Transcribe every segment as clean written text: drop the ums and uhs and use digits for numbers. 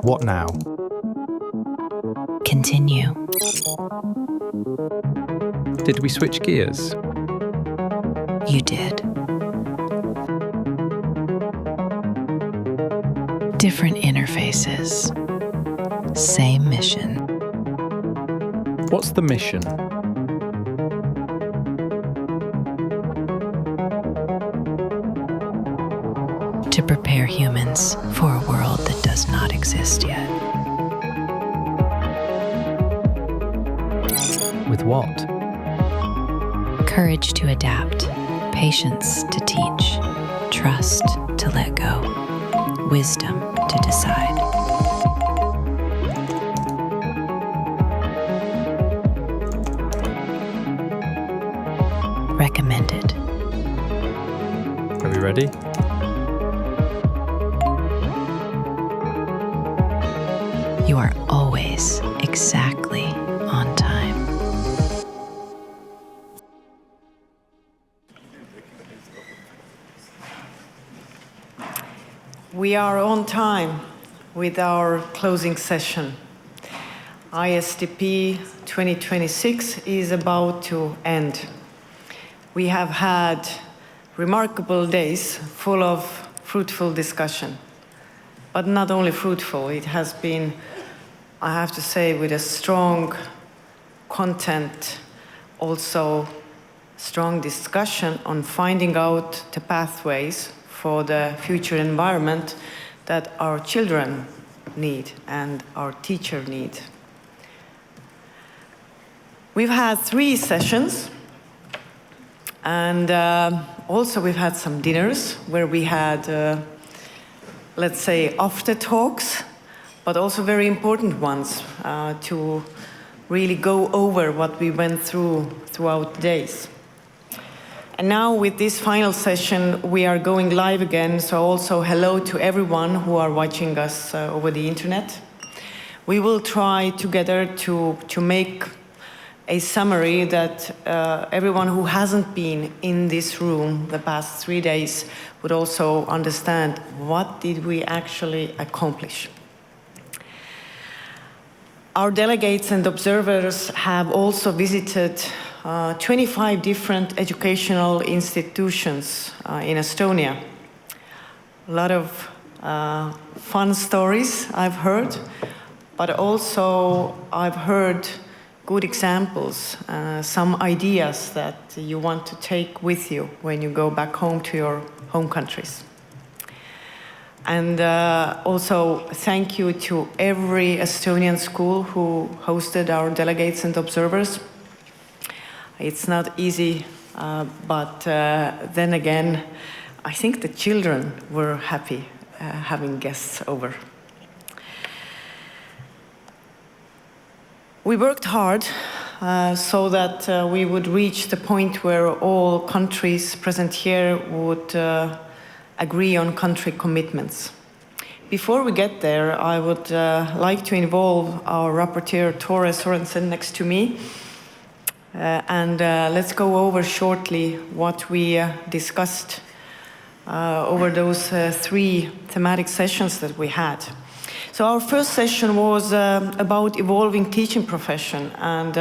What now? Continue. Did we switch gears? You did. Different interfaces. Same mission. What's the mission? To prepare humans for a world that does not exist yet. With what? Courage to adapt, patience to teach, trust to let go, wisdom to decide. Recommended. Are we ready? You are always exactly on time. We are on time with our closing session. ISTP 2026 is about to end. We have had remarkable days full of fruitful discussion. But not only fruitful, it has been, I have to say, with a strong content, also strong discussion on finding out the pathways for the future environment that our children need and our teacher need. We've had 3 sessions, and also we've had some dinners where we had, let's say, after talks, but also very important ones to really go over what we went through throughout the days. And now with this final session, we are going live again, so also hello to everyone who are watching us over the internet. We will try together to make a summary that everyone who hasn't been in this room the past 3 days would also understand what did we actually accomplish. Our delegates and observers have also visited 25 different educational institutions in Estonia. A lot of fun stories I've heard, but also I've heard good examples, some ideas that you want to take with you when you go back home to your home countries. And also thank you to every Estonian school who hosted our delegates and observers. It's not easy, but then again, I think the children were happy having guests over. We worked hard so that we would reach the point where all countries present here would agree on country commitments. Before we get there, I would like to involve our rapporteur, Tore Sorensen, next to me. And let's go over shortly what we discussed over those 3 thematic sessions that we had. So our first session was about evolving teaching profession, and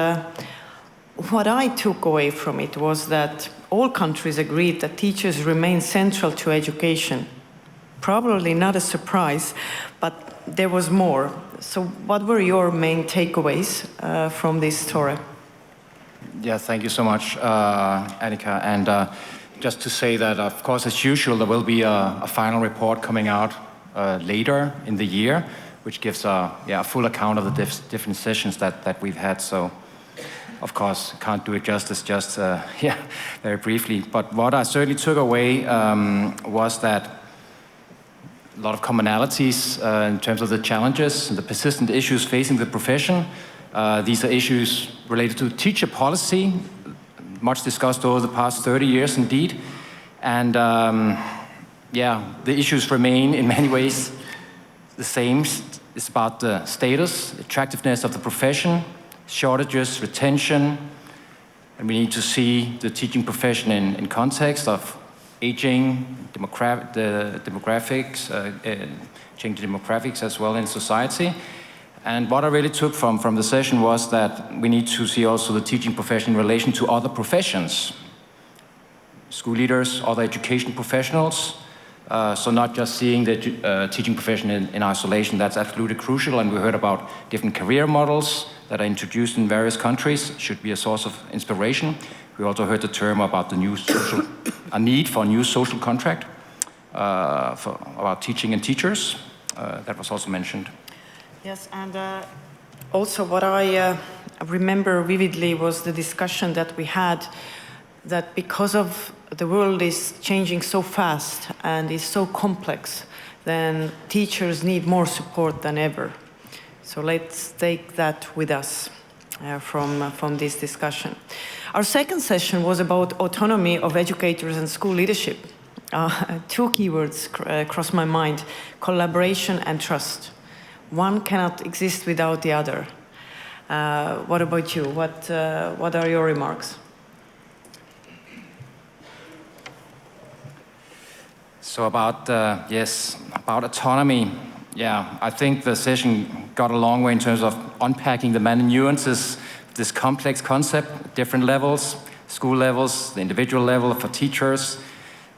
what I took away from it was that all countries agreed that teachers remain central to education. Probably not a surprise, but there was more. So what were your main takeaways from this, Tore? Yeah, thank you so much, Annika. And just to say that, of course, as usual, there will be a final report coming out later in the year, which gives a full account of the different sessions that we've had. So, of course, can't do it justice, just very briefly. But what I certainly took away was that a lot of commonalities in terms of the challenges and the persistent issues facing the profession. These are issues related to teacher policy, much discussed over the past 30 years indeed. And the issues remain in many ways the same. It's about the status, attractiveness of the profession, shortages, retention, and we need to see the teaching profession in context of aging, the demographics, changing demographics as well in society. And what I really took from the session was that we need to see also the teaching profession in relation to other professions, school leaders, other education professionals. So not just seeing the teaching profession in isolation, that's absolutely crucial. And we heard about different career models that are introduced in various countries, should be a source of inspiration. We also heard the term about the new a need for a new social contract about teaching and teachers. That was also mentioned. Yes, and also what I remember vividly was the discussion that we had, that because of the world is changing so fast and is so complex, then teachers need more support than ever. So let's take that with us from this discussion. Our second session was about autonomy of educators and school leadership. Two keywords crossed my mind: collaboration and trust. One cannot exist without the other. What about you? What are your remarks? So about autonomy, yeah, I think the session got a long way in terms of unpacking the many nuances, this complex concept, different levels, school levels, the individual level for teachers.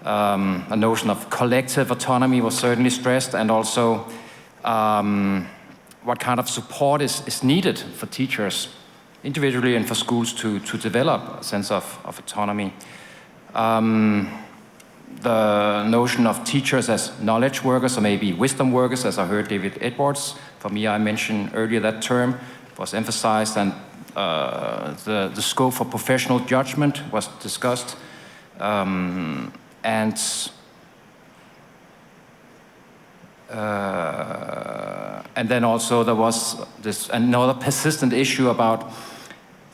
A notion of collective autonomy was certainly stressed, and also what kind of support is needed for teachers individually and for schools to develop a sense of autonomy. The notion of teachers as knowledge workers, or maybe wisdom workers, as I heard David Edwards. For me, I mentioned earlier that term was emphasized, and the scope for professional judgment was discussed. And then also there was another persistent issue about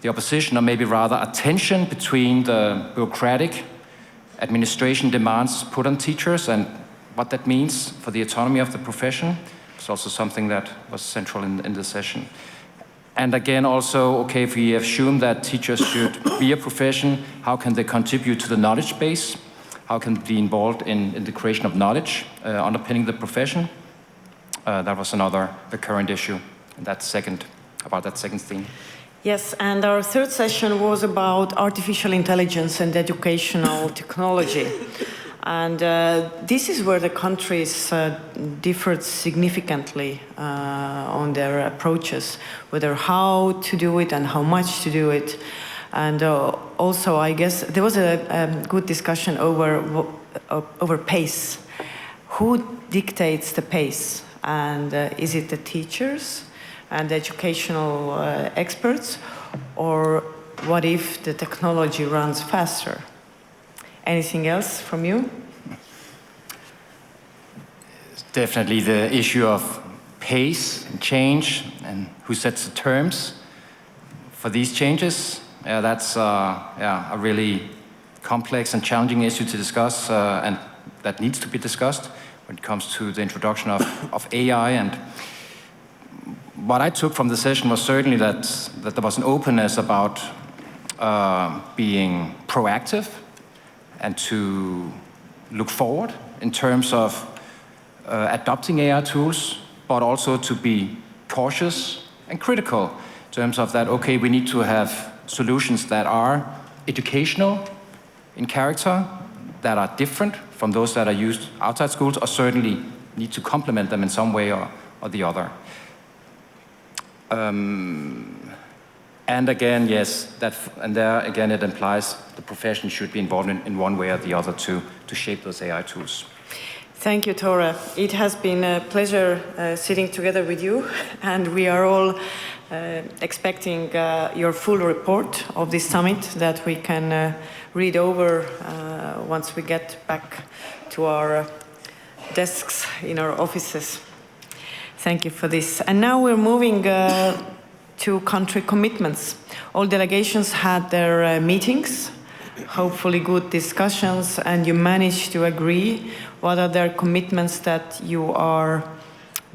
the opposition, or maybe rather a tension between the bureaucratic administration demands put on teachers and what that means for the autonomy of the profession. It's also something that was central in the session. And again, also, okay, if we assume that teachers should be a profession, how can they contribute to the knowledge base? How can they be involved in the creation of knowledge underpinning the profession? That was another recurrent issue in that second theme. Yes, and our third session was about artificial intelligence and educational technology. And this is where the countries differed significantly on their approaches, whether how to do it and how much to do it. And also, I guess, there was a good discussion over pace. Who dictates the pace? And is it the teachers and educational experts, or what if the technology runs faster? Anything else from you? Definitely the issue of pace and change, and who sets the terms for these changes. Yeah, that's a really complex and challenging issue to discuss, and that needs to be discussed when it comes to the introduction of AI. And what I took from the session was certainly that there was an openness about being proactive and to look forward in terms of adopting AI tools, but also to be cautious and critical in terms of that, okay, we need to have solutions that are educational in character, that are different from those that are used outside schools, or certainly need to complement them in some way or the other. And again, yes, and there again it implies the profession should be involved in one way or the other to shape those AI tools. Thank you, Tore. It has been a pleasure sitting together with you, and we are all expecting your full report of this summit that we can read over once we get back to our desks in our offices. Thank you for this. And now we're moving to country commitments. All delegations had their meetings, hopefully good discussions, and you managed to agree what are their commitments that you are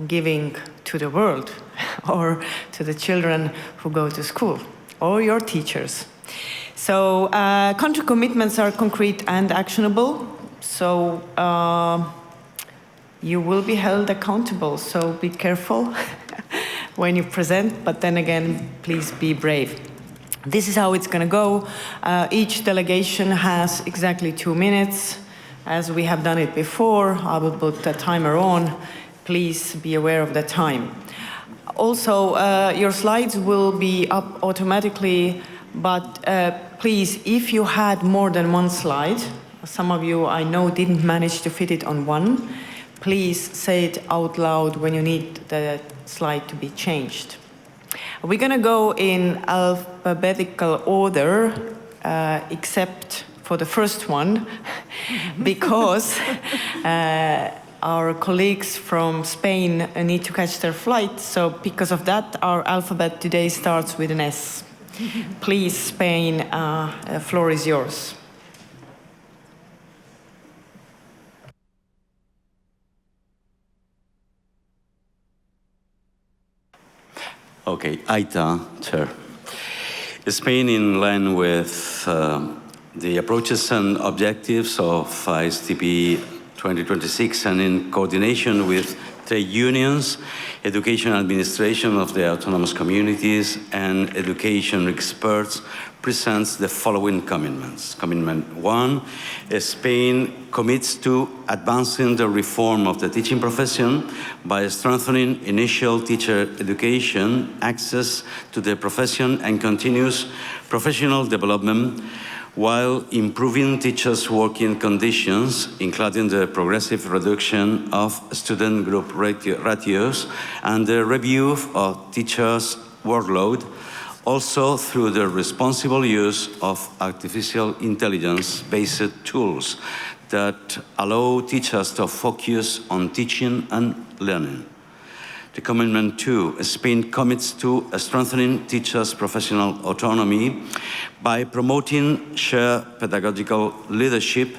giving to the world or to the children who go to school or your teachers. So country commitments are concrete and actionable. So you will be held accountable, so be careful when you present, but then again, please be brave. This is how it's going to go. Each delegation has exactly 2 minutes. As we have done it before, I will put the timer on. Please be aware of the time. Also, your slides will be up automatically, but please, if you had more than one slide, some of you I know didn't manage to fit it on one, please say it out loud when you need the slide to be changed. We're going to go in alphabetical order, except for the first one, because our colleagues from Spain need to catch their flight. So because of that, our alphabet today starts with an S. Please, Spain, the floor is yours. Okay, AITA, Chair. Spain, in line with the approaches and objectives of ISTP 2026 and in coordination with trade unions, education administration of the autonomous communities, and education experts, presents the following commitments. Commitment 1, Spain commits to advancing the reform of the teaching profession by strengthening initial teacher education, access to the profession, and continuous professional development, while improving teachers' working conditions, including the progressive reduction of student group ratios and the review of teachers' workload, also through the responsible use of artificial intelligence-based tools that allow teachers to focus on teaching and learning. The Commitment 2, Spain commits to strengthening teachers' professional autonomy by promoting shared pedagogical leadership,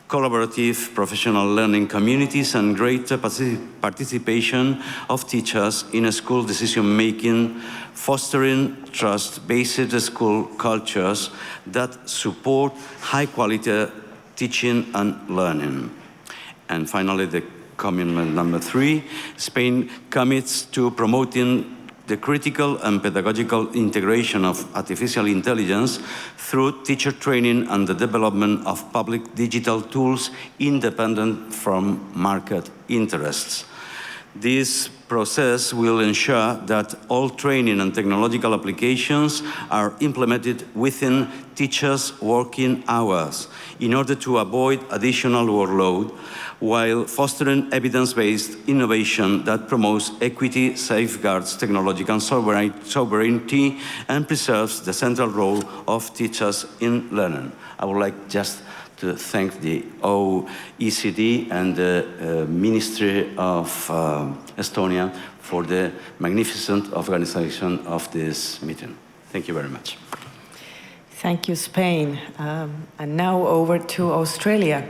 collaborative professional learning communities, and greater participation of teachers in school decision-making, fostering trust-based school cultures that support high-quality teaching and learning. And finally, the Commitment number 3, Spain commits to promoting the critical and pedagogical integration of artificial intelligence through teacher training and the development of public digital tools independent from market interests. This process will ensure that all training and technological applications are implemented within teachers' working hours in order to avoid additional workload, while fostering evidence-based innovation that promotes equity, safeguards technological sovereignty, and preserves the central role of teachers in learning. I would like just to thank the OECD and the Ministry of Estonia for the magnificent organization of this meeting. Thank you very much. Thank you, Spain. And now over to Australia.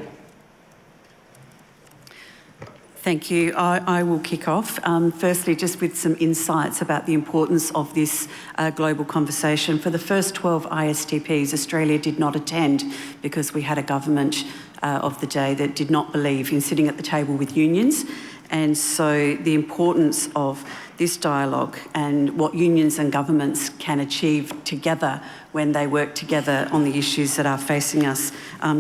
Thank you. I will kick off. Firstly, just with some insights about the importance of this global conversation. For the first 12 ISTPs, Australia did not attend because we had a government of the day that did not believe in sitting at the table with unions. And so the importance of this dialogue and what unions and governments can achieve together when they work together on the issues that are facing us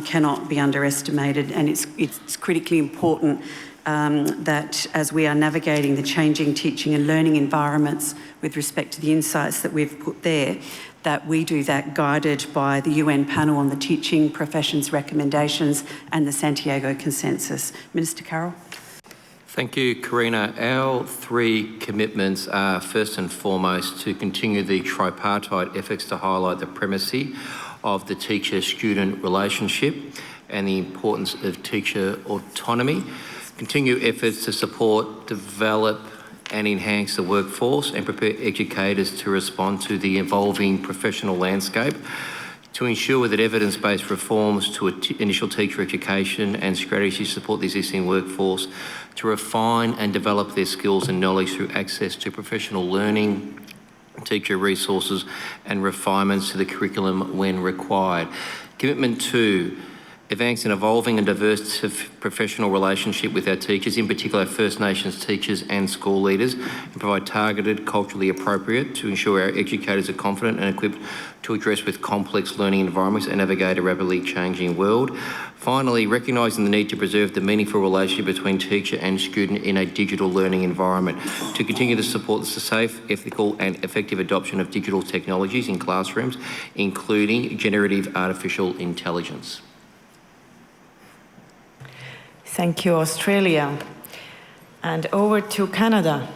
cannot be underestimated. And it's critically important that as we are navigating the changing teaching and learning environments with respect to the insights that we've put there, that we do that guided by the UN panel on the teaching professions recommendations and the Santiago Consensus. Minister Carroll. Thank you, Karina. Our 3 commitments are first and foremost to continue the tripartite efforts to highlight the primacy of the teacher-student relationship and the importance of teacher autonomy. Continue efforts to support, develop and enhance the workforce and prepare educators to respond to the evolving professional landscape, to ensure that evidence-based reforms to initial teacher education and strategies support the existing workforce, to refine and develop their skills and knowledge through access to professional learning, teacher resources and refinements to the curriculum when required. Commitment 2, advance an evolving and diverse professional relationship with our teachers, in particular First Nations teachers and school leaders, and provide targeted, culturally appropriate to ensure our educators are confident and equipped to address with complex learning environments and navigate a rapidly changing world. Finally, recognising the need to preserve the meaningful relationship between teacher and student in a digital learning environment, to continue to support the safe, ethical and effective adoption of digital technologies in classrooms, including generative artificial intelligence. Thank you, Australia. And over to Canada.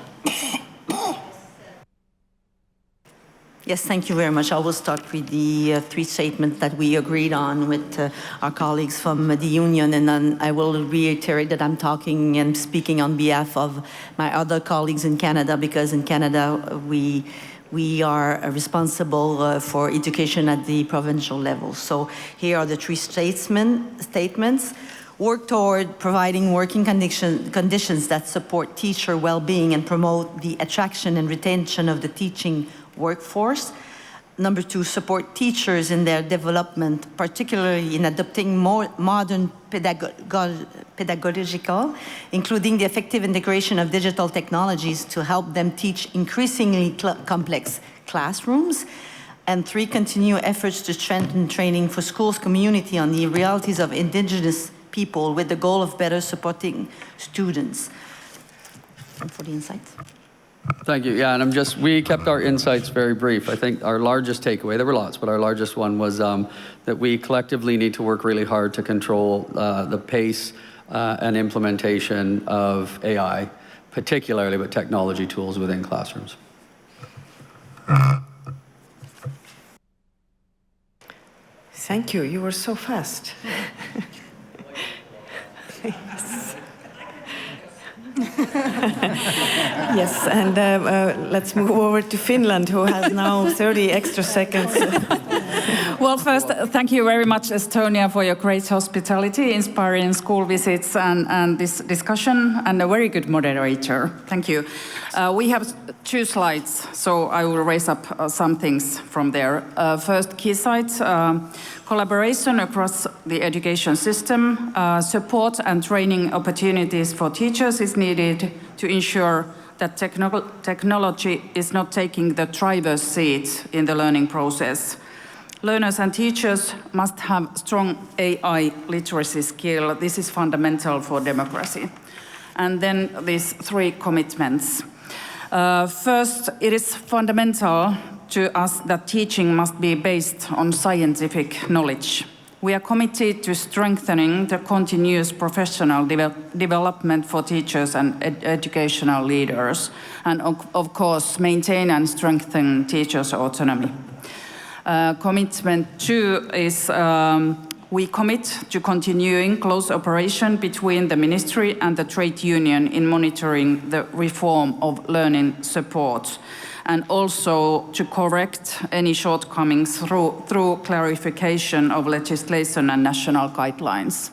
Yes, thank you very much. I will start with the three statements that we agreed on with our colleagues from the union, and then I will reiterate that I'm talking and speaking on behalf of my other colleagues in Canada, because in Canada we are responsible for education at the provincial level. So here are the three statements. Work toward providing working conditions that support teacher well-being and promote the attraction and retention of the teaching workforce. Number two, support teachers in their development, particularly in adopting more modern pedagogical, including the effective integration of digital technologies to help them teach increasingly complex classrooms. And three, continue efforts to strengthen training for schools community on the realities of Indigenous people with the goal of better supporting students. And for the insights. Thank you. Yeah, and we kept our insights very brief. I think our largest takeaway, there were lots, but our largest one was that we collectively need to work really hard to control the pace and implementation of AI, particularly with technology tools within classrooms. Thank you. You were so fast. Yes, and let's move over to Finland, who has now 30 extra seconds. Well, first, thank you very much, Estonia, for your great hospitality, inspiring school visits and this discussion, and a very good moderator. Thank you. We have 2 slides, so I will raise up some things from there. First, key sites, collaboration across the education system, support and training opportunities for teachers is needed to ensure that technology is not taking the driver's seat in the learning process. Learners and teachers must have strong AI literacy skill. This is fundamental for democracy. And then these 3 commitments. First, it is fundamental to us that teaching must be based on scientific knowledge. We are committed to strengthening the continuous professional development for teachers and educational leaders, and of course, maintain and strengthen teachers' autonomy. Commitment 2 is we commit to continuing close cooperation between the Ministry and the trade union in monitoring the reform of learning support, and also to correct any shortcomings through clarification of legislation and national guidelines.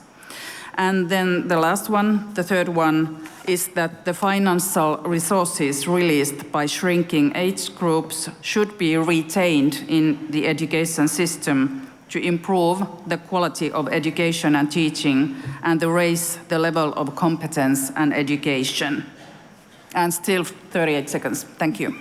And then the last one, the third one, is that the financial resources released by shrinking age groups should be retained in the education system to improve the quality of education and teaching and to raise the level of competence and education. And still 38 seconds. Thank you.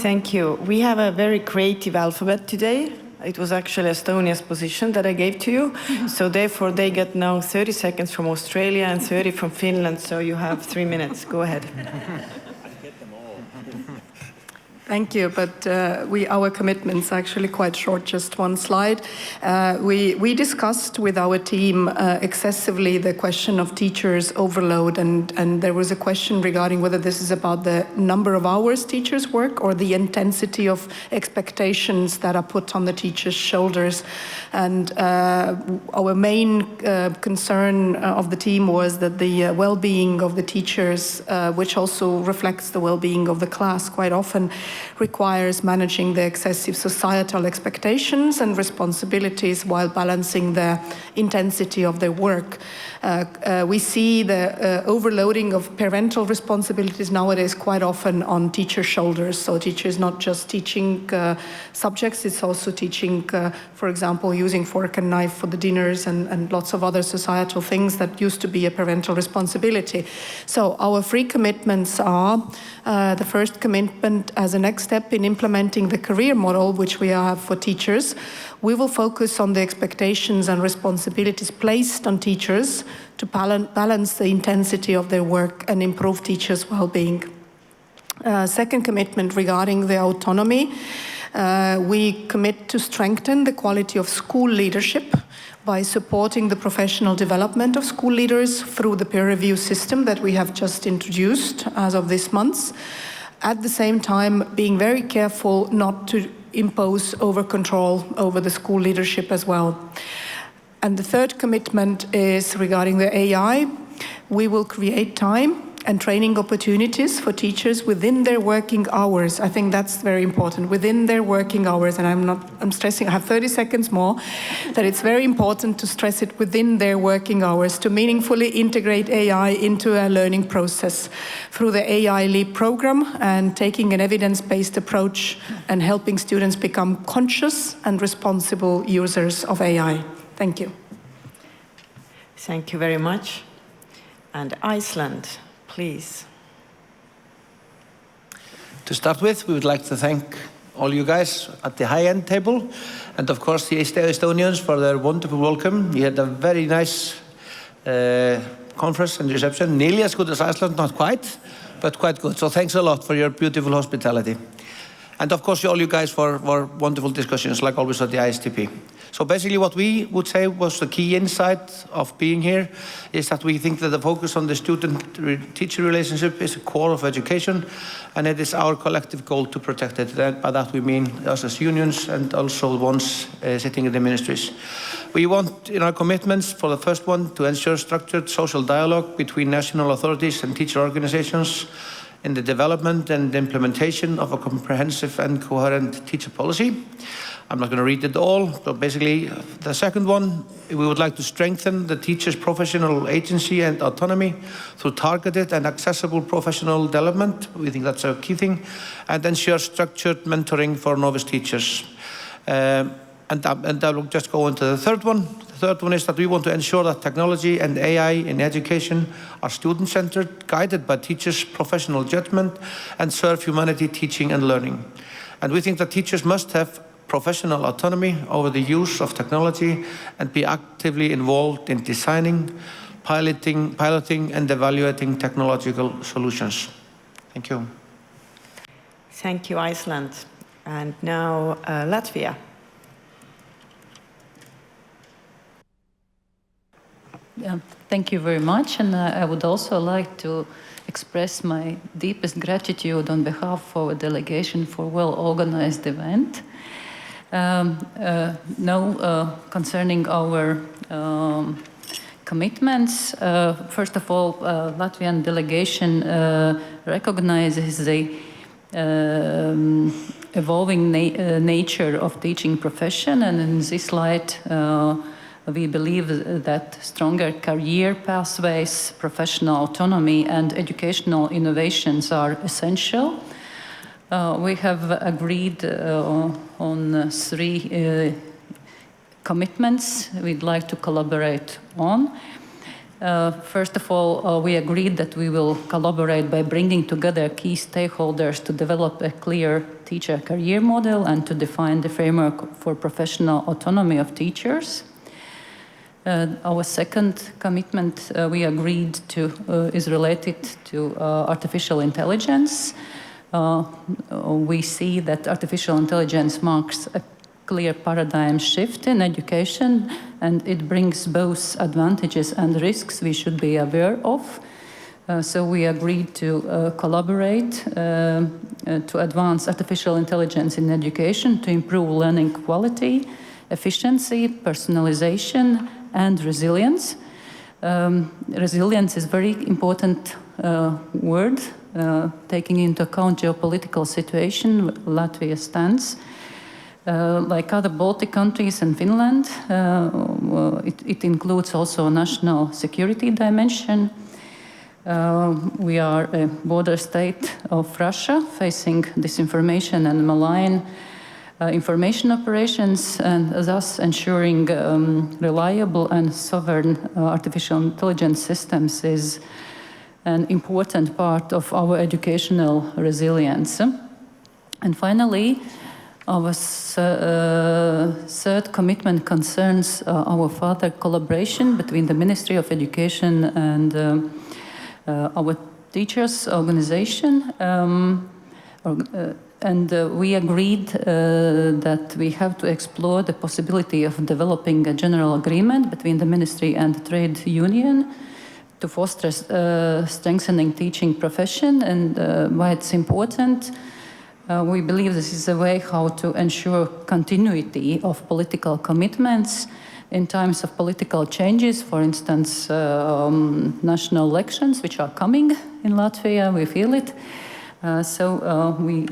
Thank you. We have a very creative alphabet today. It was actually Estonia's position that I gave to you. So therefore, they get now 30 seconds from Australia and 30 from Finland. So you have 3 minutes. Go ahead. Thank you, but our commitment's actually quite short, just 1 slide. We discussed with our team excessively the question of teachers' overload, and there was a question regarding whether this is about the number of hours teachers work or the intensity of expectations that are put on the teachers' shoulders. And our main concern of the team was that the well-being of the teachers, which also reflects the well-being of the class quite often, requires managing the excessive societal expectations and responsibilities while balancing the intensity of their work. We see the overloading of parental responsibilities nowadays quite often on teachers' shoulders. So teachers not just teaching subjects, it's also teaching, for example, using fork and knife for the dinners and lots of other societal things that used to be a parental responsibility. So our 3 commitments are the first commitment as a next step in implementing the career model, which we have for teachers. We will focus on the expectations and responsibilities placed on teachers to balance the intensity of their work and improve teachers' well-being. Second commitment regarding the autonomy, we commit to strengthen the quality of school leadership by supporting the professional development of school leaders through the peer review system that we have just introduced as of this month. At the same time, being very careful not to impose over-control over the school leadership as well. And the third commitment is regarding the AI. We will create time and training opportunities for teachers within their working hours. I think that's very important, within their working hours. And I'm stressing, I have 30 seconds more, that it's very important to stress it within their working hours to meaningfully integrate AI into a learning process through the AI Leap program and taking an evidence-based approach and helping students become conscious and responsible users of AI. Thank you. Thank you very much. And Iceland. Please. To start with, we would like to thank all you guys at the high-end table, and of course the Estonians for their wonderful welcome. We had a very nice conference and reception, nearly as good as Iceland, not quite, but quite good. So thanks a lot for your beautiful hospitality. And of course all you guys for wonderful discussions, like always at the ISTP. So basically what we would say was the key insight of being here is that we think that the focus on the student-teacher relationship is a core of education, and it is our collective goal to protect it. And by that we mean us as unions and also the ones sitting in the ministries. We want, in our commitments, for the first one, to ensure structured social dialogue between national authorities and teacher organizations in the development and implementation of a comprehensive and coherent teacher policy. I'm not going to read it all, but basically the second one, we would like to strengthen the teacher's professional agency and autonomy through targeted and accessible professional development. We think that's a key thing, and ensure structured mentoring for novice teachers. And I will just go into the third one. The third one is that we want to ensure that technology and AI in education are student-centered, guided by teachers' professional judgment, and serve humanity, teaching and learning. And we think that teachers must have professional autonomy over the use of technology and be actively involved in designing, piloting and evaluating technological solutions. Thank you. Thank you, Iceland. And now Latvia. Yeah, thank you very much. And I would also like to express my deepest gratitude on behalf of a delegation for well-organized event. Concerning our commitments, first of all, Latvian delegation recognizes the evolving nature of teaching profession, and in this light, we believe that stronger career pathways, professional autonomy, and educational innovations are essential. We have agreed on 3 commitments we'd like to collaborate on. First of all, we agreed that we will collaborate by bringing together key stakeholders to develop a clear teacher career model and to define the framework for professional autonomy of teachers. Our second commitment we agreed to is related to artificial intelligence. We see that artificial intelligence marks a clear paradigm shift in education, and it brings both advantages and risks we should be aware of. So we agreed to collaborate to advance artificial intelligence in education to improve learning quality, efficiency, personalization, and resilience. Resilience is a very important word taking into account geopolitical situation, Latvia stands. Like other Baltic countries and Finland, it includes also a national security dimension. We are a border state of Russia, facing disinformation and malign information operations, and thus ensuring reliable and sovereign artificial intelligence systems is an important part of our educational resilience. And finally, our third commitment concerns our further collaboration between the Ministry of Education and our teachers' organization. We agreed that we have to explore the possibility of developing a general agreement between the Ministry and the trade union to foster strengthening teaching profession. And why it's important, we believe this is a way how to ensure continuity of political commitments in times of political changes, for instance, national elections, which are coming in Latvia, we feel it. So we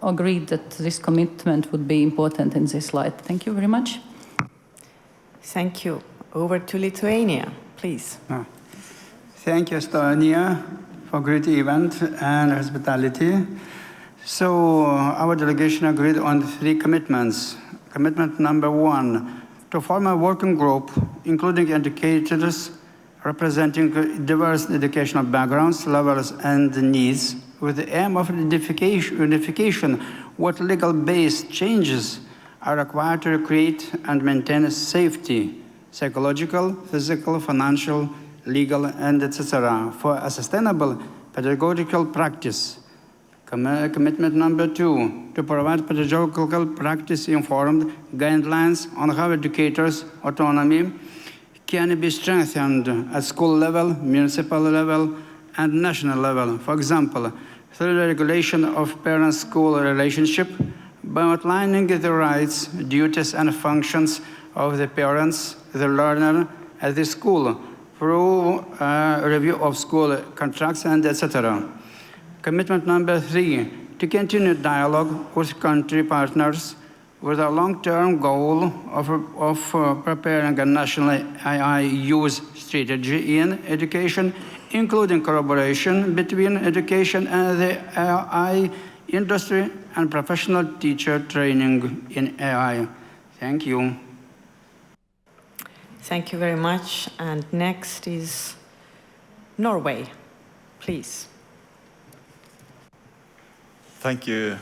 agreed that this commitment would be important in this slide. Thank you very much. Thank you. Over to Lithuania, please. Thank you, Estonia, for great event and hospitality. So our delegation agreed on 3 commitments. Commitment number 1, to form a working group, including educators representing diverse educational backgrounds, levels, and needs, with the aim of unification what legal-based changes are required to create and maintain safety, psychological, physical, financial, legal, and etc., for a sustainable pedagogical practice. Commitment number 2, to provide pedagogical practice-informed guidelines on how educators' autonomy can be strengthened at school level, municipal level, and national level. For example, through the regulation of parent-school relationship, by outlining the rights, duties, and functions of the parents, the learner, at the school, through review of school contracts, and etc. Commitment number 3, to continue dialogue with country partners with a long-term goal of preparing a national AI use strategy in education, including collaboration between education and the AI industry and professional teacher training in AI. Thank you. Thank you very much. And next is Norway, please. Thank you,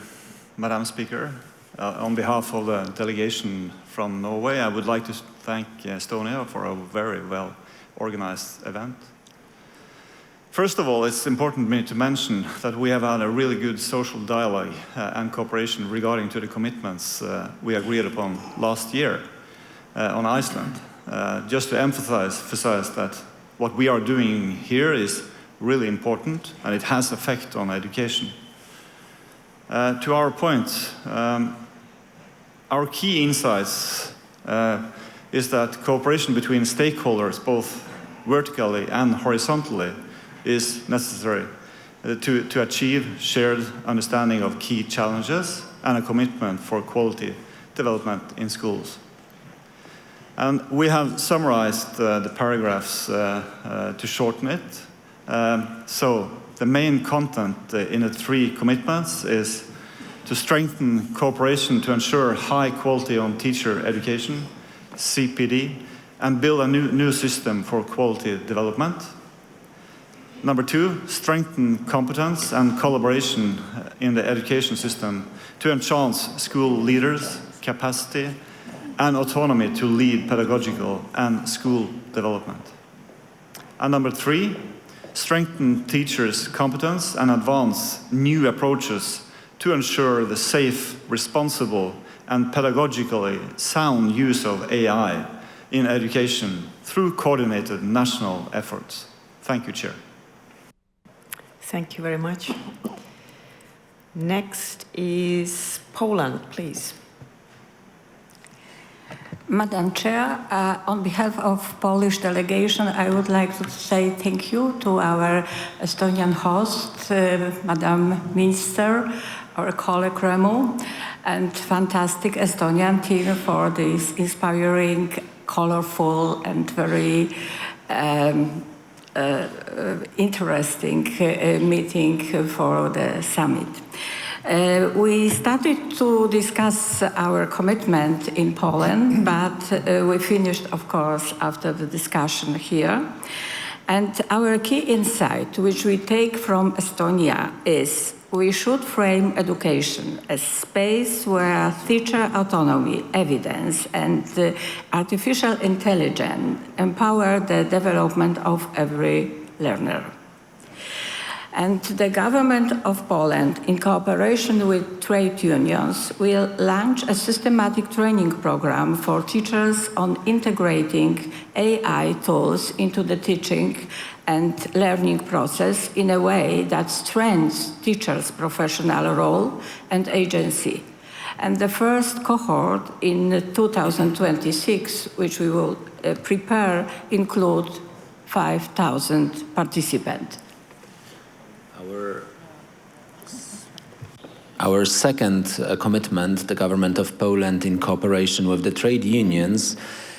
Madam Speaker. On behalf of the delegation from Norway, I would like to thank Estonia for a very well-organized event. First of all, it's important for me to mention that we have had a really good social dialogue and cooperation regarding to the commitments we agreed upon last year on Iceland. Just to emphasize that what we are doing here is really important and it has effect on education. To our point, our key insights is that cooperation between stakeholders, both vertically and horizontally, is necessary to achieve shared understanding of key challenges and a commitment for quality development in schools. And we have summarized the paragraphs to shorten it. So the main content in the 3 commitments is to strengthen cooperation to ensure high quality on teacher education, CPD, and build a new system for quality development. Number 2, strengthen competence and collaboration in the education system to enhance school leaders' capacity and autonomy to lead pedagogical and school development. And number 3, strengthen teachers' competence and advance new approaches to ensure the safe, responsible, and pedagogically sound use of AI in education through coordinated national efforts. Thank you, Chair. Thank you very much. Next is Poland, please. Madam Chair, on behalf of Polish delegation, I would like to say thank you to our Estonian host, Madam Minister, our colleague Remu, and fantastic Estonian team for this inspiring, colorful, and very interesting meeting for the summit. We started to discuss our commitment in Poland, but we finished, of course, after the discussion here. And our key insight, which we take from Estonia, is we should frame education as space where teacher autonomy, evidence, and artificial intelligence empower the development of every learner. And the government of Poland, in cooperation with trade unions, will launch a systematic training program for teachers on integrating AI tools into the teaching and learning process in a way that strengthens teachers' professional role and agency. And the first cohort in 2026, which we will prepare, include 5,000 participants. Our second commitment, the government of Poland in cooperation with the trade unions,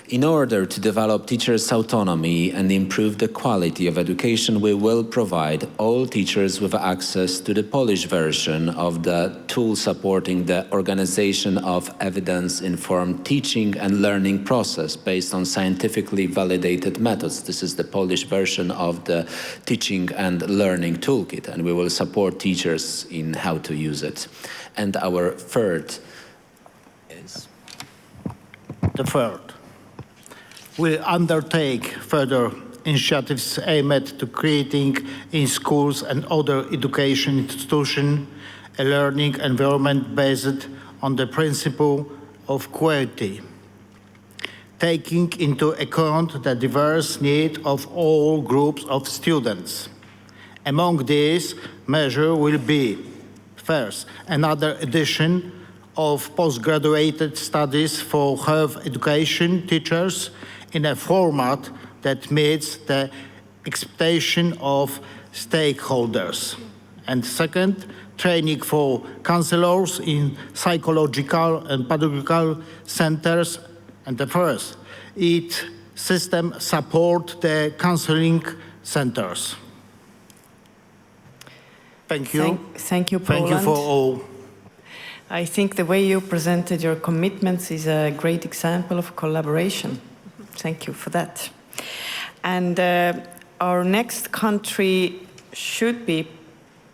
in order to develop teachers' autonomy and improve the quality of education, we will provide all teachers with access to the Polish version of the tool supporting the organization of evidence-informed teaching and learning process based on scientifically validated methods. This is the Polish version of the teaching and learning toolkit, and we will support teachers in how to use it. And our third is... The third. Will undertake further initiatives aimed to creating in schools and other education institutions a learning environment based on the principle of quality, taking into account the diverse needs of all groups of students. Among these measures will be, first, another edition of postgraduate studies for health education teachers in a format that meets the expectation of stakeholders. And second, training for counselors in psychological and pedagogical centers. And the first, each system support the counseling centers. Thank you. Thank you, Poland. Thank you for all. I think the way you presented your commitments is a great example of collaboration. Thank you for that. And our next country should be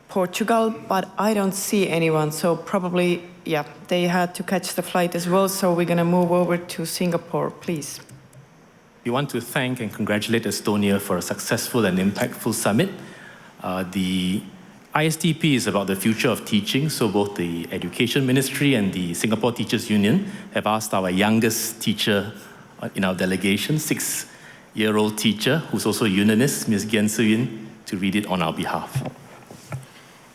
Portugal, but I don't see anyone. So probably, yeah, they had to catch the flight as well. So we're going to move over to Singapore, please. We want to thank and congratulate Estonia for a successful and impactful summit. The ISTP is about the future of teaching, so both the Education Ministry and the Singapore Teachers Union have asked our youngest teacher in our delegation, 6-year-old teacher, who's also a unionist, Ms. Gian Suyun, to read it on our behalf.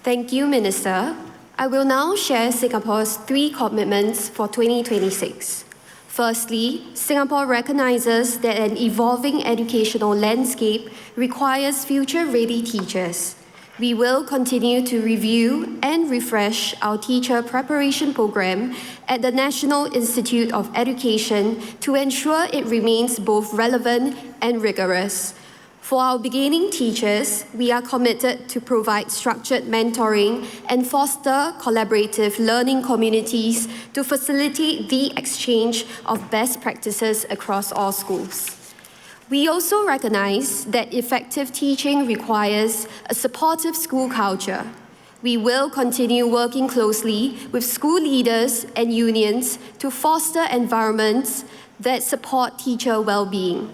Thank you, Minister. I will now share Singapore's 3 commitments for 2026. Firstly, Singapore recognizes that an evolving educational landscape requires future-ready teachers. We will continue to review and refresh our teacher preparation program at the National Institute of Education to ensure it remains both relevant and rigorous. For our beginning teachers, we are committed to provide structured mentoring and foster collaborative learning communities to facilitate the exchange of best practices across all schools. We also recognize that effective teaching requires a supportive school culture. We will continue working closely with school leaders and unions to foster environments that support teacher well-being.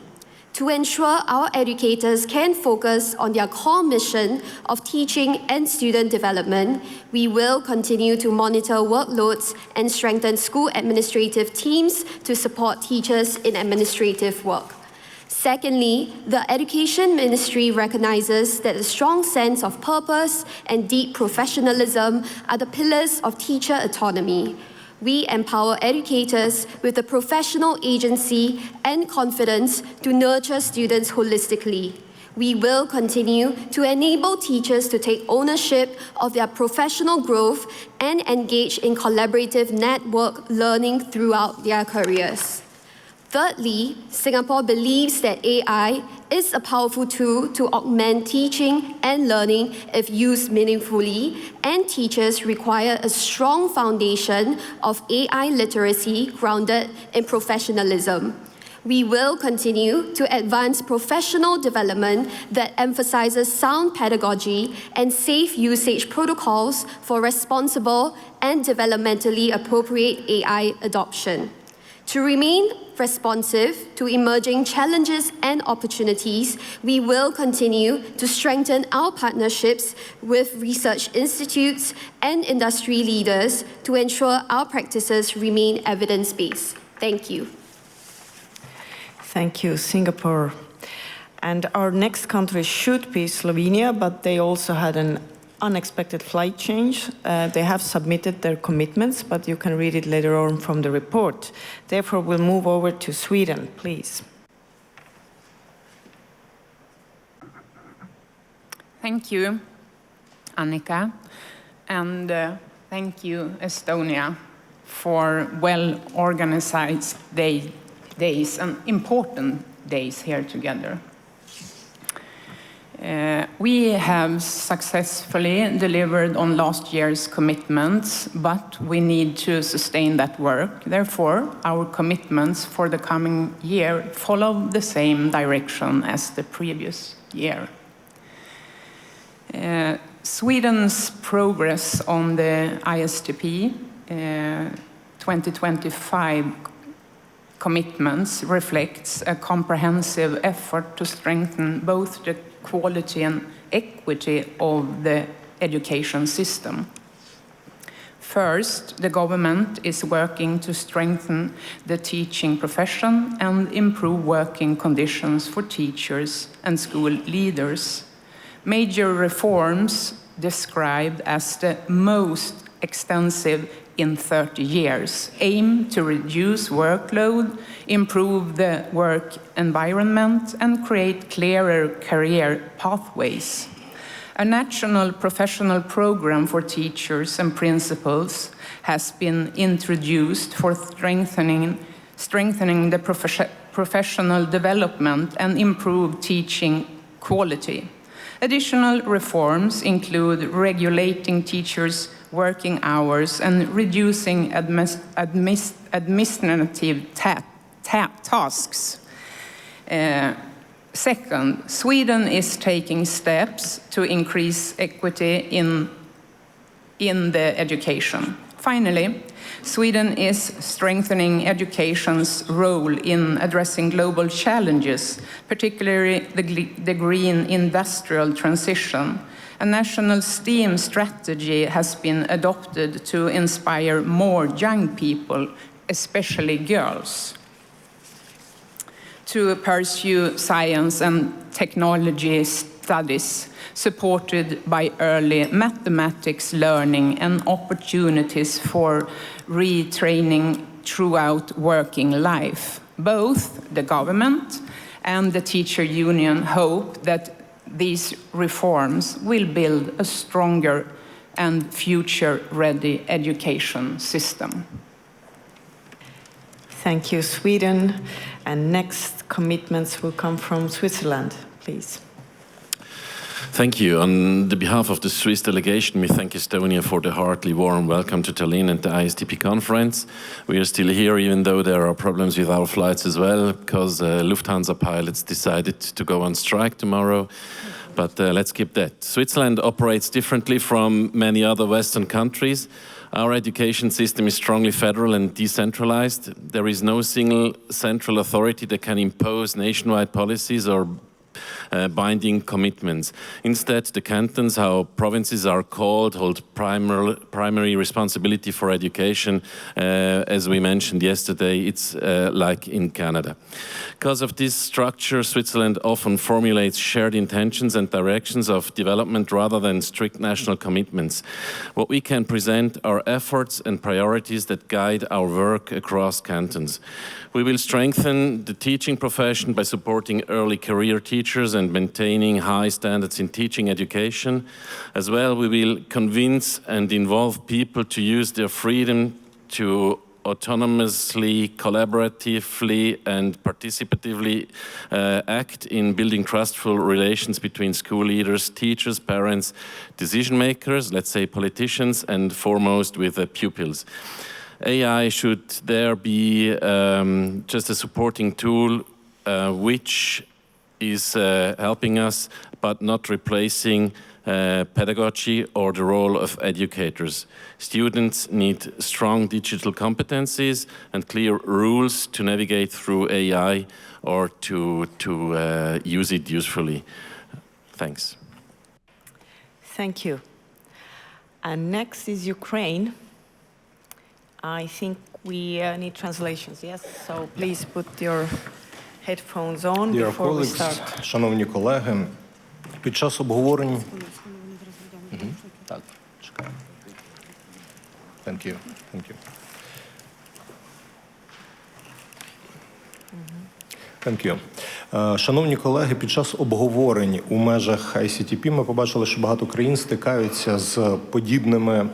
To ensure our educators can focus on their core mission of teaching and student development, we will continue to monitor workloads and strengthen school administrative teams to support teachers in administrative work. Secondly, the Education Ministry recognizes that a strong sense of purpose and deep professionalism are the pillars of teacher autonomy. We empower educators with the professional agency and confidence to nurture students holistically. We will continue to enable teachers to take ownership of their professional growth and engage in collaborative network learning throughout their careers. Thirdly, Singapore believes that AI is a powerful tool to augment teaching and learning if used meaningfully, and teachers require a strong foundation of AI literacy grounded in professionalism. We will continue to advance professional development that emphasizes sound pedagogy and safe usage protocols for responsible and developmentally appropriate AI adoption. To remain responsive to emerging challenges and opportunities, we will continue to strengthen our partnerships with research institutes and industry leaders to ensure our practices remain evidence-based. Thank you. Thank you, Singapore. And our next country should be Slovenia, but they also had an unexpected flight change. They have submitted their commitments, but you can read it later on from the report. Therefore, we'll move over to Sweden, please. Thank you, Annika, and thank you, Estonia, for well-organized days and important days here together. We have successfully delivered on last year's commitments, but we need to sustain that work. Therefore, our commitments for the coming year follow the same direction as the previous year. Sweden's progress on the ISTP 2025 commitments reflects a comprehensive effort to strengthen both the quality and equity of the education system. First, the government is working to strengthen the teaching profession and improve working conditions for teachers and school leaders. Major reforms, described as the most extensive in 30 years, aim to reduce workload, improve the work environment, and create clearer career pathways. A national professional program for teachers and principals has been introduced for strengthening the professional development and improve teaching quality. Additional reforms include regulating teachers' working hours and reducing administrative tasks. Second, Sweden is taking steps to increase equity in the education. Finally, Sweden is strengthening education's role in addressing global challenges, particularly the green industrial transition. A national STEAM strategy has been adopted to inspire more young people, especially girls, to pursue science and technology studies, supported by early mathematics learning and opportunities for retraining throughout working life. Both the government and the teacher union hope that these reforms will build a stronger and future-ready education system. Thank you, Sweden. And next commitments will come from Switzerland, please. Thank you. On the behalf of the Swiss delegation, we thank Estonia for the heartily warm welcome to Tallinn and the ISTP conference. We are still here, even though there are problems with our flights as well, because Lufthansa pilots decided to go on strike tomorrow. But let's keep that. Switzerland operates differently from many other Western countries. Our education system is strongly federal and decentralized. There is no single central authority that can impose nationwide policies or binding commitments. Instead, the cantons, how provinces are called, hold primary responsibility for education. As we mentioned yesterday, it's like in Canada. Because of this structure, Switzerland often formulates shared intentions and directions of development rather than strict national commitments. What we can present are efforts and priorities that guide our work across cantons. We will strengthen the teaching profession by supporting early career teachers and maintaining high standards in teaching education. As well, we will convince and involve people to use their freedom to autonomously, collaboratively and participatively act in building trustful relations between school leaders, teachers, parents, decision makers, let's say politicians, and foremost with the pupils. AI should there be just a supporting tool which is helping us but not replacing pedagogy or the role of educators. Students need strong digital competencies and clear rules to navigate through AI or to use it usefully. Thanks. Thank you. And next is Ukraine. I think we need translations, yes? So please put your headphones on before we start. Шановні колеги, під час обговорень... Thank you. Thank you. Thank you. Шановні колеги, під час обговорень у межах ISTP ми побачили, що багато країн стикаються з подібними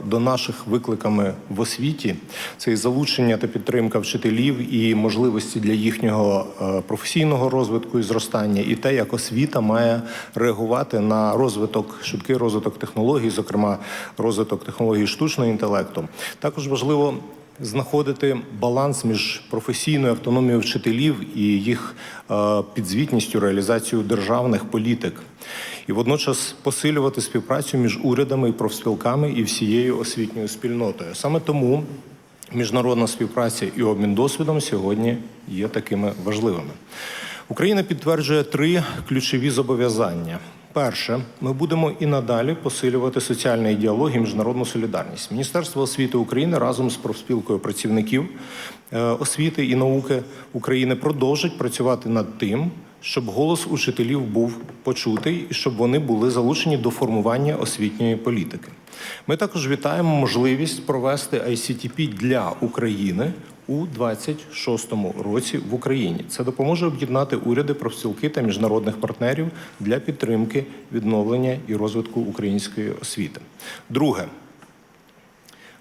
до наших викликами в освіті. Це і залучення та підтримка вчителів, і можливості для їхнього професійного розвитку і зростання, і те, як освіта має реагувати на розвиток, швидкий розвиток технологій, зокрема розвиток технологій штучного інтелекту. Також важливо знаходити баланс між професійною автономією вчителів і їх підзвітністю, реалізацією державних політик. І водночас посилювати співпрацю між урядами і профспілками і всією освітньою спільнотою. Саме тому міжнародна співпраця і обмін досвідом сьогодні є такими важливими. Україна підтверджує 3 ключові зобов'язання. Перше, ми будемо і надалі посилювати соціальний діалог і міжнародну солідарність. Міністерство освіти України разом з профспілкою працівників освіти і науки України продовжить працювати над тим, щоб голос учителів був почутий і щоб вони були залучені до формування освітньої політики. Ми також вітаємо можливість провести ISTP для України у 26-му році в Україні. Це допоможе об'єднати уряди, профспілки та міжнародних партнерів для підтримки, відновлення і розвитку української освіти. Друге.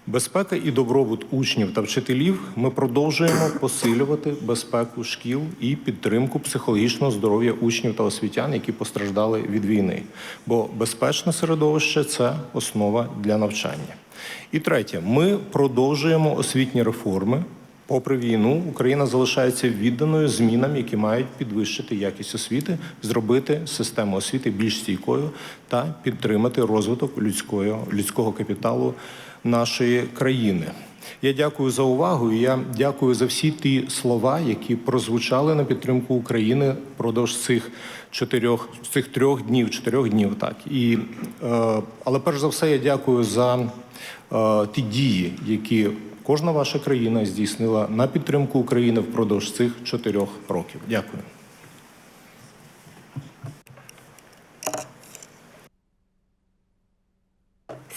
Безпека і добробут учнів та вчителів. Ми продовжуємо посилювати безпеку шкіл і підтримку психологічного здоров'я учнів та освітян, які постраждали від війни. Бо безпечне середовище – це основа для навчання. І третє. Ми продовжуємо освітні реформи. Попри війну, Україна залишається відданою змінам, які мають підвищити якість освіти, зробити систему освіти більш стійкою та підтримати розвиток людського капіталу нашої країни. Я дякую за увагу, і я дякую за всі ті слова, які прозвучали на підтримку України впродовж цих 4 днів, так. Але перш за все я дякую за ті дії, які кожна ваша країна здійснила на підтримку України впродовж цих 4 років. Дякую.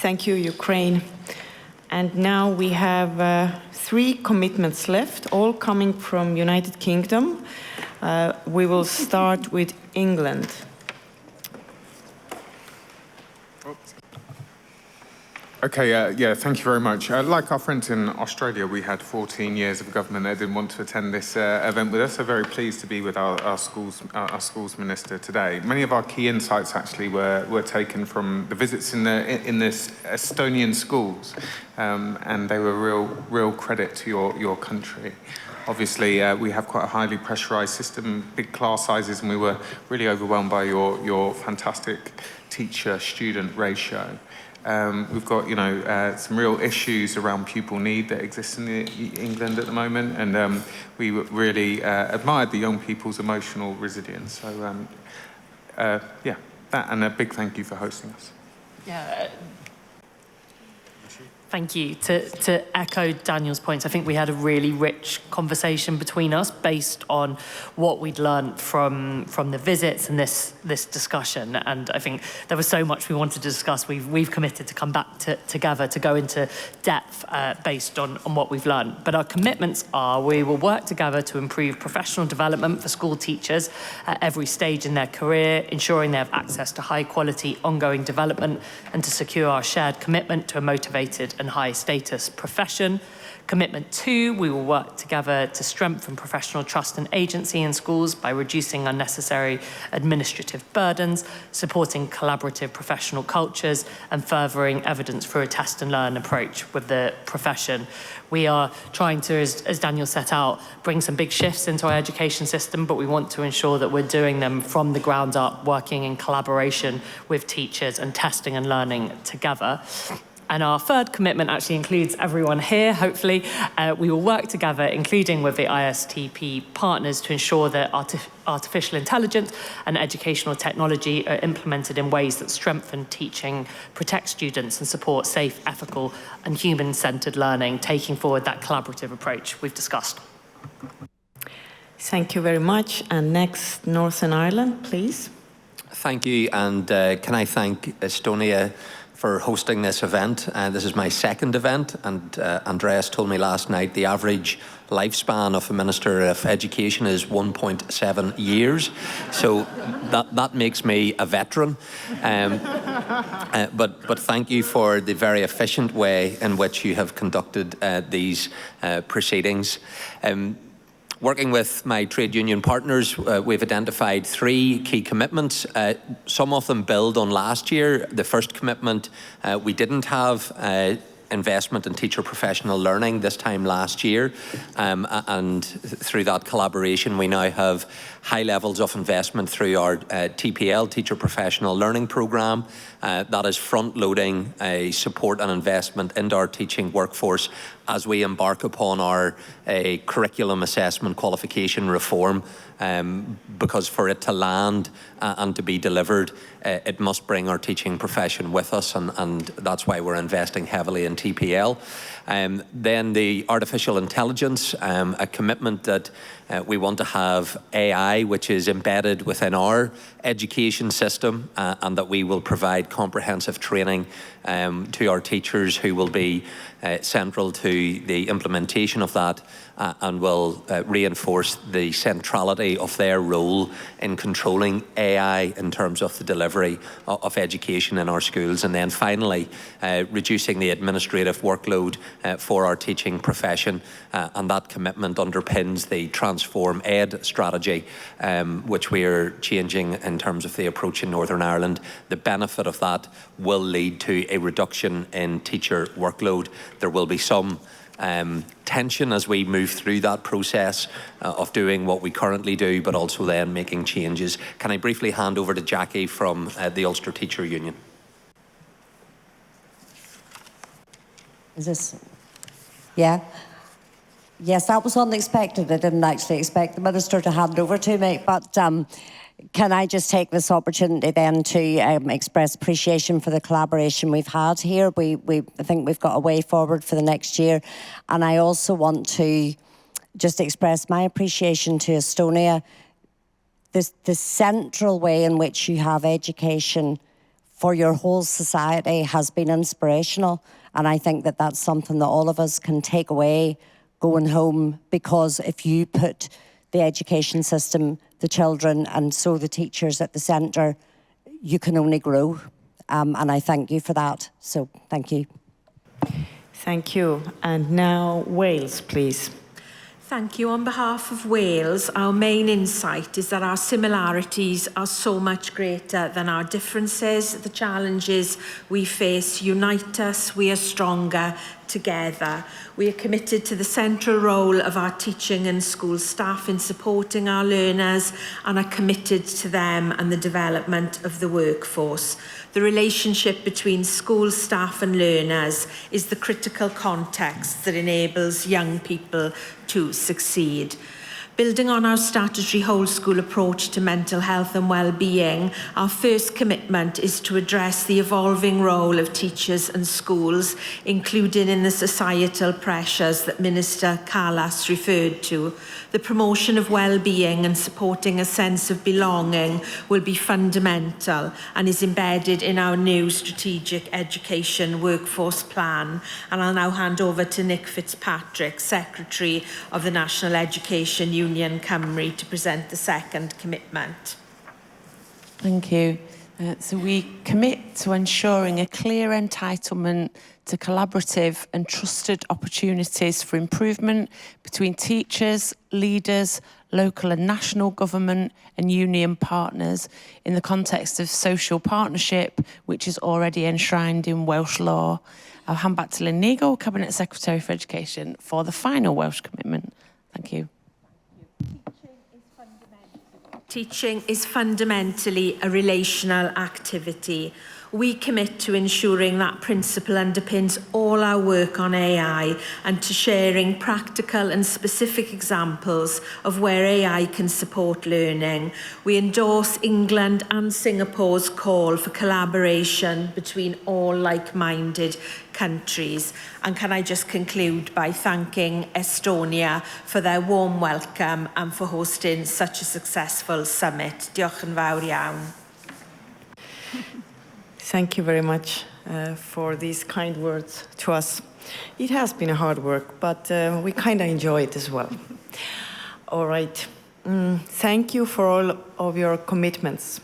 Thank you, Ukraine. And now we have 3 commitments left, all coming from United Kingdom. We will start with England. Okay, thank you very much. Like our friends in Australia, we had 14 years of government that didn't want to attend this event with us. So very pleased to be with our schools minister today. Many of our key insights actually were taken from the visits in this Estonian schools, and they were real credit to your country. Obviously, we have quite a highly pressurized system, big class sizes, and we were really overwhelmed by your fantastic teacher-student ratio. We've got, some real issues around pupil need that exist in England at the moment, and we really admired the young people's emotional resilience. So, that, and a big thank you for hosting us. Yeah. Thank you. To echo Daniel's points, I think we had a really rich conversation between us based on what we'd learned from the visits and this discussion. And I think there was so much we wanted to discuss. We've committed to come back together to go into depth based on what we've learned. But our commitments are we will work together to improve professional development for school teachers at every stage in their career, ensuring they have access to high quality ongoing development and to secure our shared commitment to a motivated and high status profession. Commitment 2, we will work together to strengthen professional trust and agency in schools by reducing unnecessary administrative burdens, supporting collaborative professional cultures, and furthering evidence through a test and learn approach with the profession. We are trying to, as Daniel set out, bring some big shifts into our education system, but we want to ensure that we're doing them from the ground up, working in collaboration with teachers and testing and learning together. And our third commitment actually includes everyone here, hopefully. We will work together, including with the ISTP partners, to ensure that artificial intelligence and educational technology are implemented in ways that strengthen teaching, protect students, and support safe, ethical, and human-centred learning, taking forward that collaborative approach we've discussed. Thank you very much. And next, Northern Ireland, please. Thank you, and can I thank Estonia for hosting this event. This is my second event, and Andreas told me last night the average lifespan of a Minister of Education is 1.7 years, so that makes me a veteran. But thank you for the very efficient way in which you have conducted these proceedings. Working with my trade union partners, we've identified 3 key commitments. Some of them build on last year. The first commitment, we didn't have investment in teacher professional learning this time last year, and through that collaboration we now have high levels of investment through our TPL, Teacher Professional Learning Programme. That is front-loading support and investment into our teaching workforce as we embark upon our curriculum assessment qualification reform, because for it to land and to be delivered, it must bring our teaching profession with us, and that's why we're investing heavily in TPL. Then the artificial intelligence, a commitment that we want to have AI which is embedded within our education system, and that we will provide comprehensive training to our teachers who will be central to the implementation of that, and will reinforce the centrality of their role in controlling AI in terms of the delivery of education in our schools. And then finally, reducing the administrative workload for our teaching profession, and that commitment underpins the Transform Ed strategy, which we are changing in terms of the approach in Northern Ireland. The benefit of that will lead to a reduction in teacher workload. There will be some tension as we move through that process of doing what we currently do, but also then making changes. Can I briefly hand over to Jackie from the Ulster Teacher Union? Is this? Yeah. Yes, that was unexpected. I didn't actually expect the Minister to hand over to me, but can I just take this opportunity then to express appreciation for the collaboration we've had here. I think we've got a way forward for the next year. And I also want to just express my appreciation to Estonia. The central way in which you have education for your whole society has been inspirational. And I think that that's something that all of us can take away going home, because if you put the education system, the children, and so the teachers at the centre, you can only grow. And I thank you for that. So thank you. Thank you. And now Wales, please. Thank you. On behalf of Wales, our main insight is that our similarities are so much greater than our differences. The challenges we face unite us. We are stronger together. We are committed to the central role of our teaching and school staff in supporting our learners and are committed to them and the development of the workforce. The relationship between school staff and learners is the critical context that enables young people to succeed. Building on our statutory whole school approach to mental health and well-being, our first commitment is to address the evolving role of teachers and schools, including in the societal pressures that Minister Callas referred to. The promotion of well-being and supporting a sense of belonging will be fundamental and is embedded in our new strategic education workforce plan. And I'll now hand over to Nick Fitzpatrick, Secretary of the National Education Union Cymru, to present the second commitment. Thank you. So we commit to ensuring a clear entitlement to collaborative and trusted opportunities for improvement between teachers, leaders, local and national government and union partners in the context of social partnership, which is already enshrined in Welsh law. I'll hand back to Lynn Neagle, Cabinet Secretary for Education, for the final Welsh commitment. Thank you. Teaching is fundamentally a relational activity. We commit to ensuring that principle underpins all our work on AI and to sharing practical and specific examples of where AI can support learning. We endorse England and Singapore's call for collaboration between all like-minded countries. And can I just conclude by thanking Estonia for their warm welcome and for hosting such a successful summit. Diolch yn fawr iawn. Thank you very much for these kind words to us. It has been a hard work, but we kind of enjoy it as well. All right. Thank you for all of your commitments.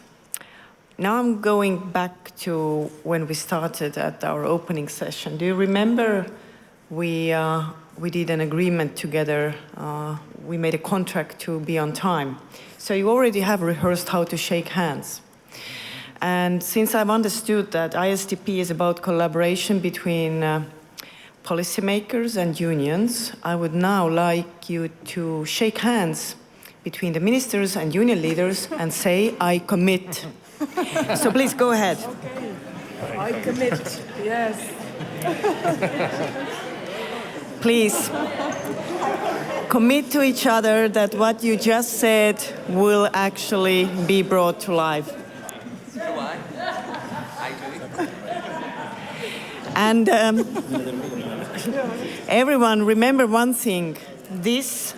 Now I'm going back to when we started at our opening session. Do you remember we did an agreement together? We made a contract to be on time. So you already have rehearsed how to shake hands. And since I've understood that ISTP is about collaboration between policymakers and unions, I would now like you to shake hands between the ministers and union leaders and say, I commit. So please go ahead. Okay. I commit, yes. Please commit to each other that what you just said will actually be brought to life. And everyone, remember one thing. This,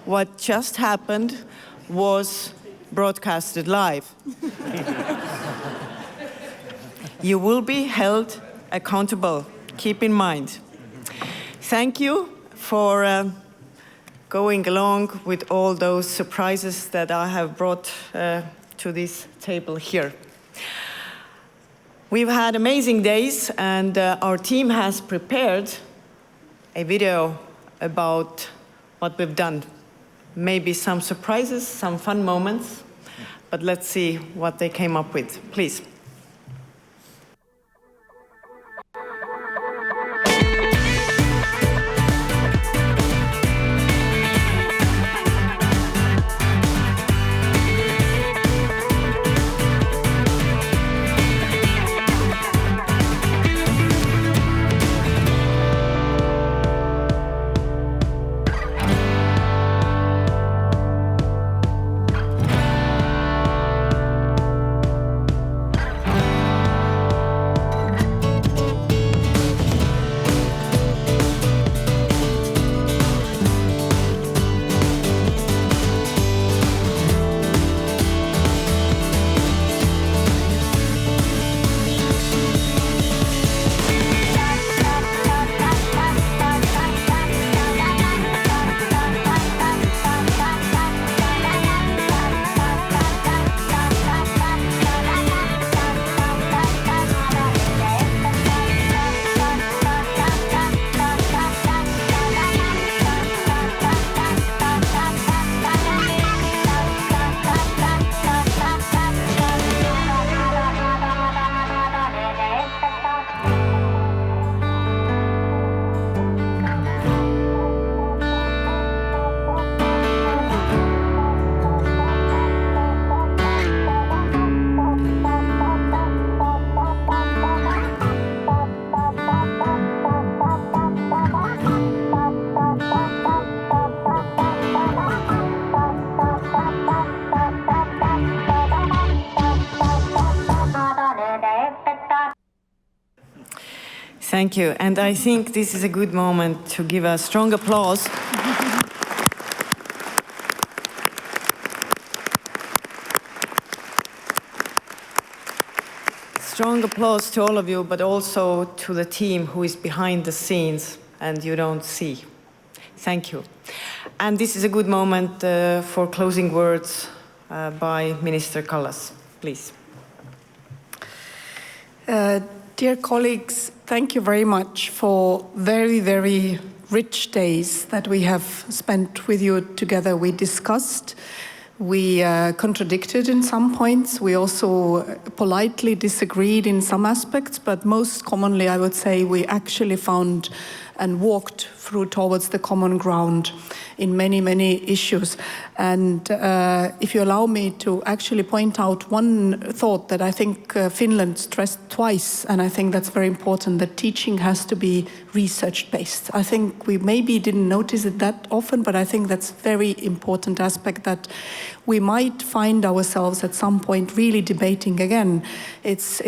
what just happened, was broadcasted live. You will be held accountable. Keep in mind. Thank you for going along with all those surprises that I have brought to this table here. We've had amazing days, and our team has prepared a video about what we've done. Maybe some surprises, some fun moments, but let's see what they came up with. Please. Thank you. And I think this is a good moment to give a strong applause. Strong applause to all of you, but also to the team who is behind the scenes and you don't see. Thank you. And this is a good moment for closing words by Minister Kallas. Please. Dear colleagues, thank you very much for very, very rich days that we have spent with you together. We discussed, we contradicted in some points, we also politely disagreed in some aspects, but most commonly I would say we actually found and walked through towards the common ground in many, many issues. And if you allow me to actually point out one thought that I think Finland stressed twice, and I think that's very important, that teaching has to be research-based. I think we maybe didn't notice it that often, but I think that's a very important aspect that we might find ourselves at some point really debating again. It's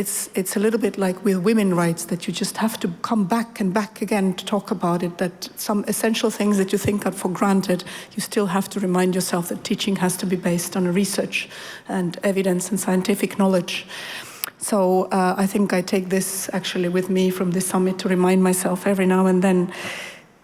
a little bit like with women's rights, that you just have to come back and back again to talk about it, that some essential things that you think are for granted, you still have to remind yourself that teaching has to be based on research and evidence and scientific knowledge. So I think I take this actually with me from this summit to remind myself every now and then.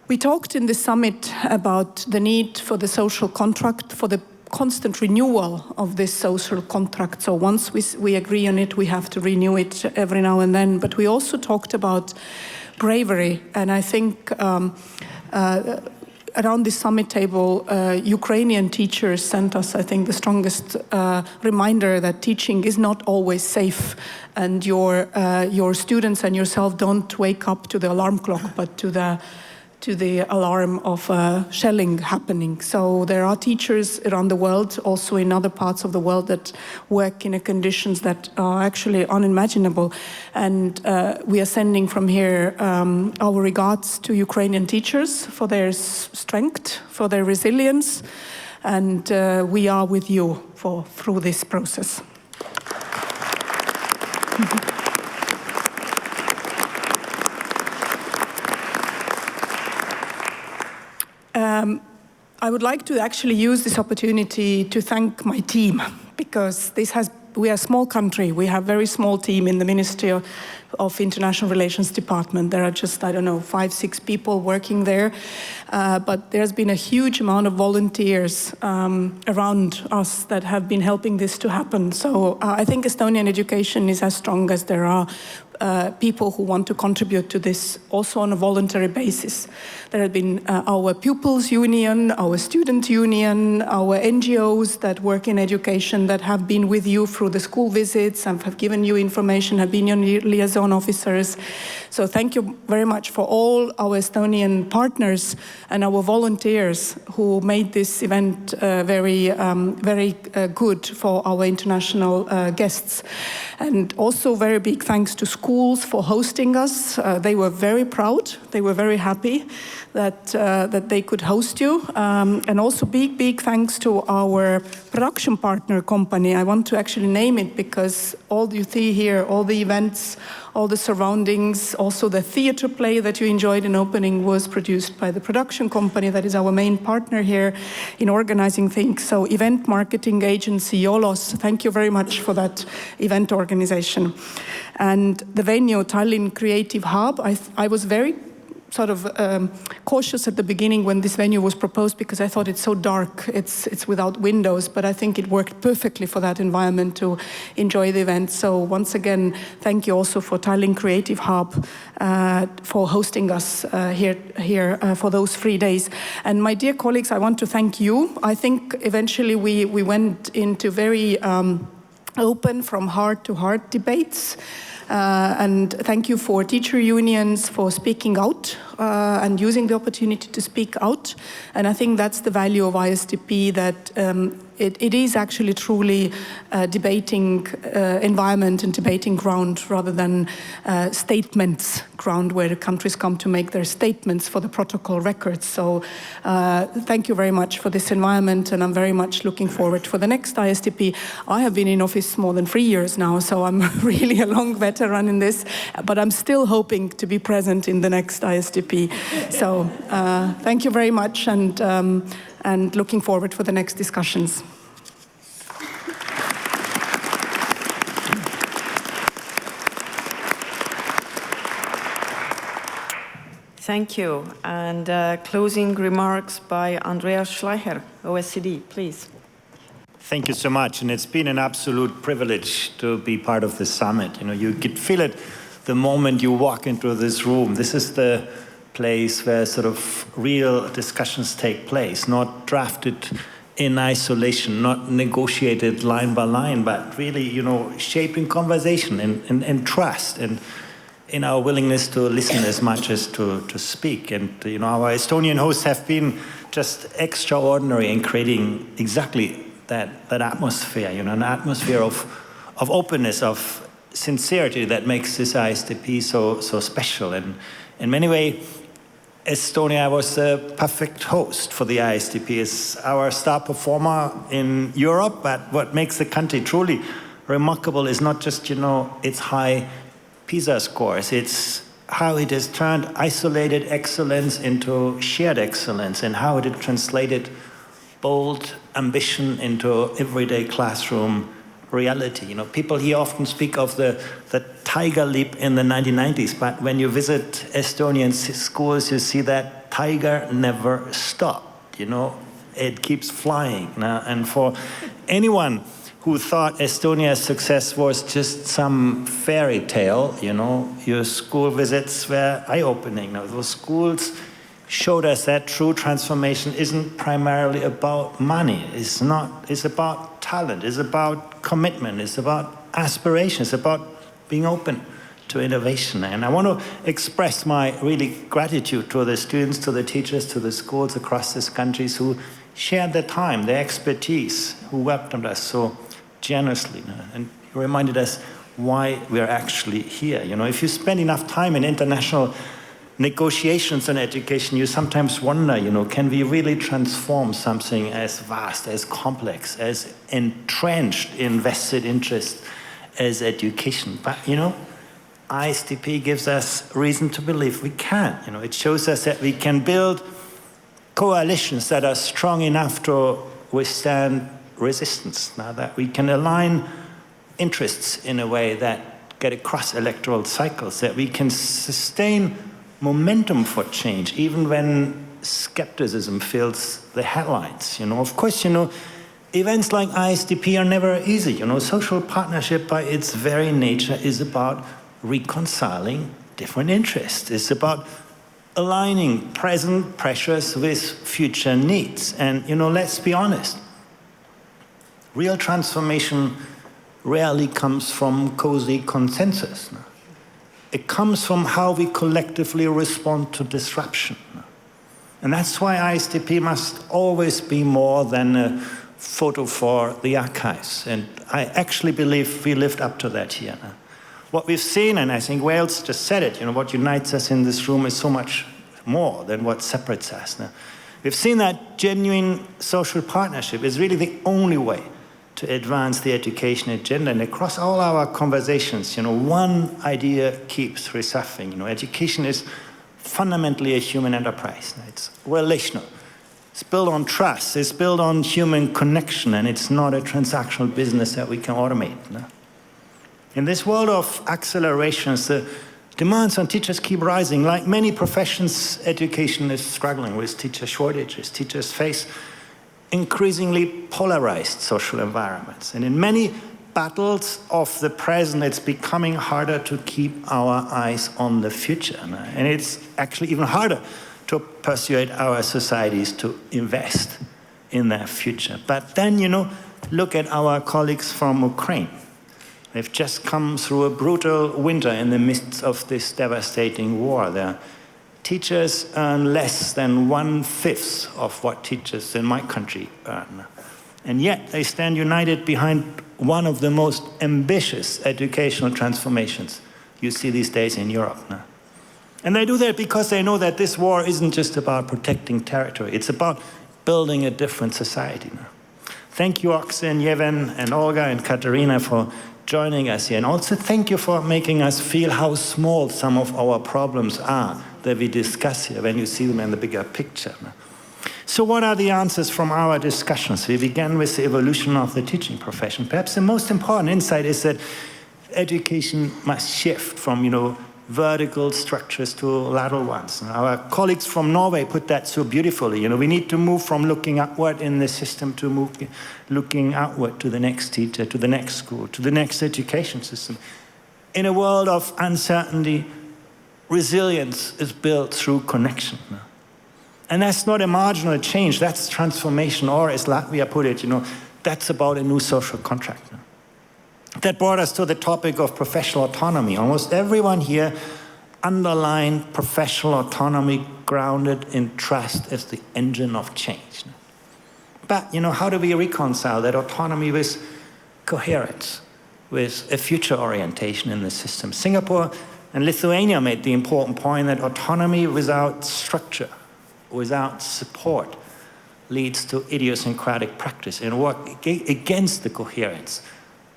We talked in this summit about the need for the social contract, for the constant renewal of this social contract. So once we agree on it, we have to renew it every now and then. But we also talked about bravery, and I think around this summit table, Ukrainian teachers sent us, I think, the strongest reminder that teaching is not always safe, and your students and yourself don't wake up to the alarm clock, but to the alarm of shelling happening. So there are teachers around the world, also in other parts of the world, that work in conditions that are actually unimaginable. And we are sending from here our regards to Ukrainian teachers for their strength, for their resilience, and we are with you through this process. I would like to actually use this opportunity to thank my team, because we are a small country. We have a very small team in the Ministry of International Relations Department. There are just, 5, 6 people working there. But there's been a huge amount of volunteers around us that have been helping this to happen. So I think Estonian education is as strong as there are people who want to contribute to this, also on a voluntary basis. There have been our pupils union, our student union, our NGOs that work in education that have been with you through the school visits and have given you information, have been your liaison officers. So thank you very much for all our Estonian partners and our volunteers who made this event very good for our international guests. And also very big thanks to schools for hosting us. They were very proud. They were very happy that they could host you. And also big thanks to our production partner company. I want to actually name it because all you see here, all the events, all the surroundings, also the theater play that you enjoyed in opening was produced by the production company that is our main partner here in organizing things. So event marketing agency, Yolos, thank you very much for that event organization. And the venue, Tallinn Creative Hub, I was very cautious at the beginning when this venue was proposed because I thought it's so dark, it's without windows, but I think it worked perfectly for that environment to enjoy the event. So once again, thank you also for Tallinn Creative Hub for hosting us here for those 3 days. And my dear colleagues, I want to thank you. I think eventually we went into very open from heart to heart debates. And thank you for teacher unions for speaking out and using the opportunity to speak out. And I think that's the value of ISTP, that it is actually truly a debating environment and debating ground rather than statements ground where the countries come to make their statements for the protocol records. So thank you very much for this environment, and I'm very much looking forward for the next ISTP. I have been in office more than 3 years now, so I'm really a long veteran in this, but I'm still hoping to be present in the next ISTP. So thank you very much, and looking forward for the next discussions. Thank you. And closing remarks by Andreas Schleicher, OECD, please. Thank you so much, and it's been an absolute privilege to be part of this summit. You know, you could feel it the moment you walk into this room. This is the place where sort of real discussions take place, not drafted in isolation, not negotiated line by line, but really, you know, shaping conversation and trust, and in our willingness to listen as much as to speak. And, you know, our Estonian hosts have been just extraordinary in creating exactly that atmosphere, you know, an atmosphere of openness, of sincerity that makes this ISTP so special. And in many ways, Estonia was the perfect host for the ISTP. It's our star performer in Europe, but what makes the country truly remarkable is not just, you know, its high PISA scores, it's how it has turned isolated excellence into shared excellence, and how it had translated bold ambition into everyday classroom reality. You know, people here often speak of the tiger leap in the 1990s, but when you visit Estonian schools, you see that tiger never stopped. You know, it keeps flying. And for anyone who thought Estonia's success was just some fairy tale, you know, your school visits were eye-opening. Now, those schools showed us that true transformation isn't primarily about money. It's about talent, it's about commitment, it's about aspiration, it's about being open to innovation. And I want to express my really gratitude to the students, to the teachers, to the schools across this country who shared their time, their expertise, who welcomed us so generously, and reminded us why we're actually here. You know, if you spend enough time in international negotiations on education, you sometimes wonder, you know, can we really transform something as vast, as complex, as entrenched in vested interest as education? But, you know, ISTP gives us reason to believe we can. You know, it shows us that we can build coalitions that are strong enough to withstand resistance, now that we can align interests in a way that get across electoral cycles, that we can sustain momentum for change, even when skepticism fills the headlines. You know, of course, you know, events like ISTP are never easy. You know, social partnership by its very nature is about reconciling different interests. It's about aligning present pressures with future needs. And, you know, let's be honest, real transformation rarely comes from cozy consensus. It comes from how we collectively respond to disruption. And that's why ISTP must always be more than a photo for the archives. And I actually believe we lived up to that here. What we've seen, and I think Wales just said it, you know, what unites us in this room is so much more than what separates us. We've seen that genuine social partnership is really the only way to advance the education agenda. And across all our conversations, you know, one idea keeps resurfacing. You know, education is fundamentally a human enterprise. It's relational. It's built on trust. It's built on human connection, and it's not a transactional business that we can automate. In this world of accelerations, the demands on teachers keep rising. Like many professions, education is struggling with teacher shortages. Teachers face increasingly polarized social environments. And in many battles of the present, it's becoming harder to keep our eyes on the future. And it's actually even harder to persuade our societies to invest in their future. But then, you know, look at our colleagues from Ukraine. They've just come through a brutal winter in the midst of this devastating war. Their teachers earn less than 1/5 of what teachers in my country earn. And yet they stand united behind one of the most ambitious educational transformations you see these days in Europe now. And they do that because they know that this war isn't just about protecting territory, it's about building a different society now. Thank you, Oksana, Yevhen, and Olga, and Katerina for joining us here. And also thank you for making us feel how small some of our problems are that we discuss here when you see them in the bigger picture. So what are the answers from our discussions? We began with the evolution of the teaching profession. Perhaps the most important insight is that education must shift from, vertical structures to lateral ones. Our colleagues from Norway put that so beautifully. We need to move from looking upward in the system to looking outward to the next teacher, to the next school, to the next education system. In a world of uncertainty, resilience is built through connection. And that's not a marginal change, that's transformation, or as Latvia put it, that's about a new social contract. That brought us to the topic of professional autonomy. Almost everyone here underlined professional autonomy grounded in trust as the engine of change. But, how do we reconcile that autonomy with coherence, with a future orientation in the system? Singapore and Lithuania made the important point that autonomy without structure, without support, leads to idiosyncratic practice and work against the coherence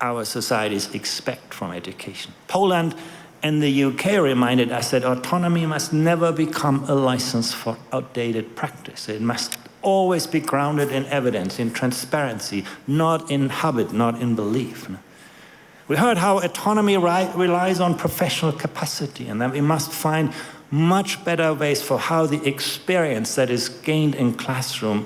our societies expect from education. Poland and the UK reminded us that autonomy must never become a license for outdated practice. It must always be grounded in evidence, in transparency, not in habit, not in belief. We heard how autonomy relies on professional capacity, and that we must find much better ways for how the experience that is gained in classroom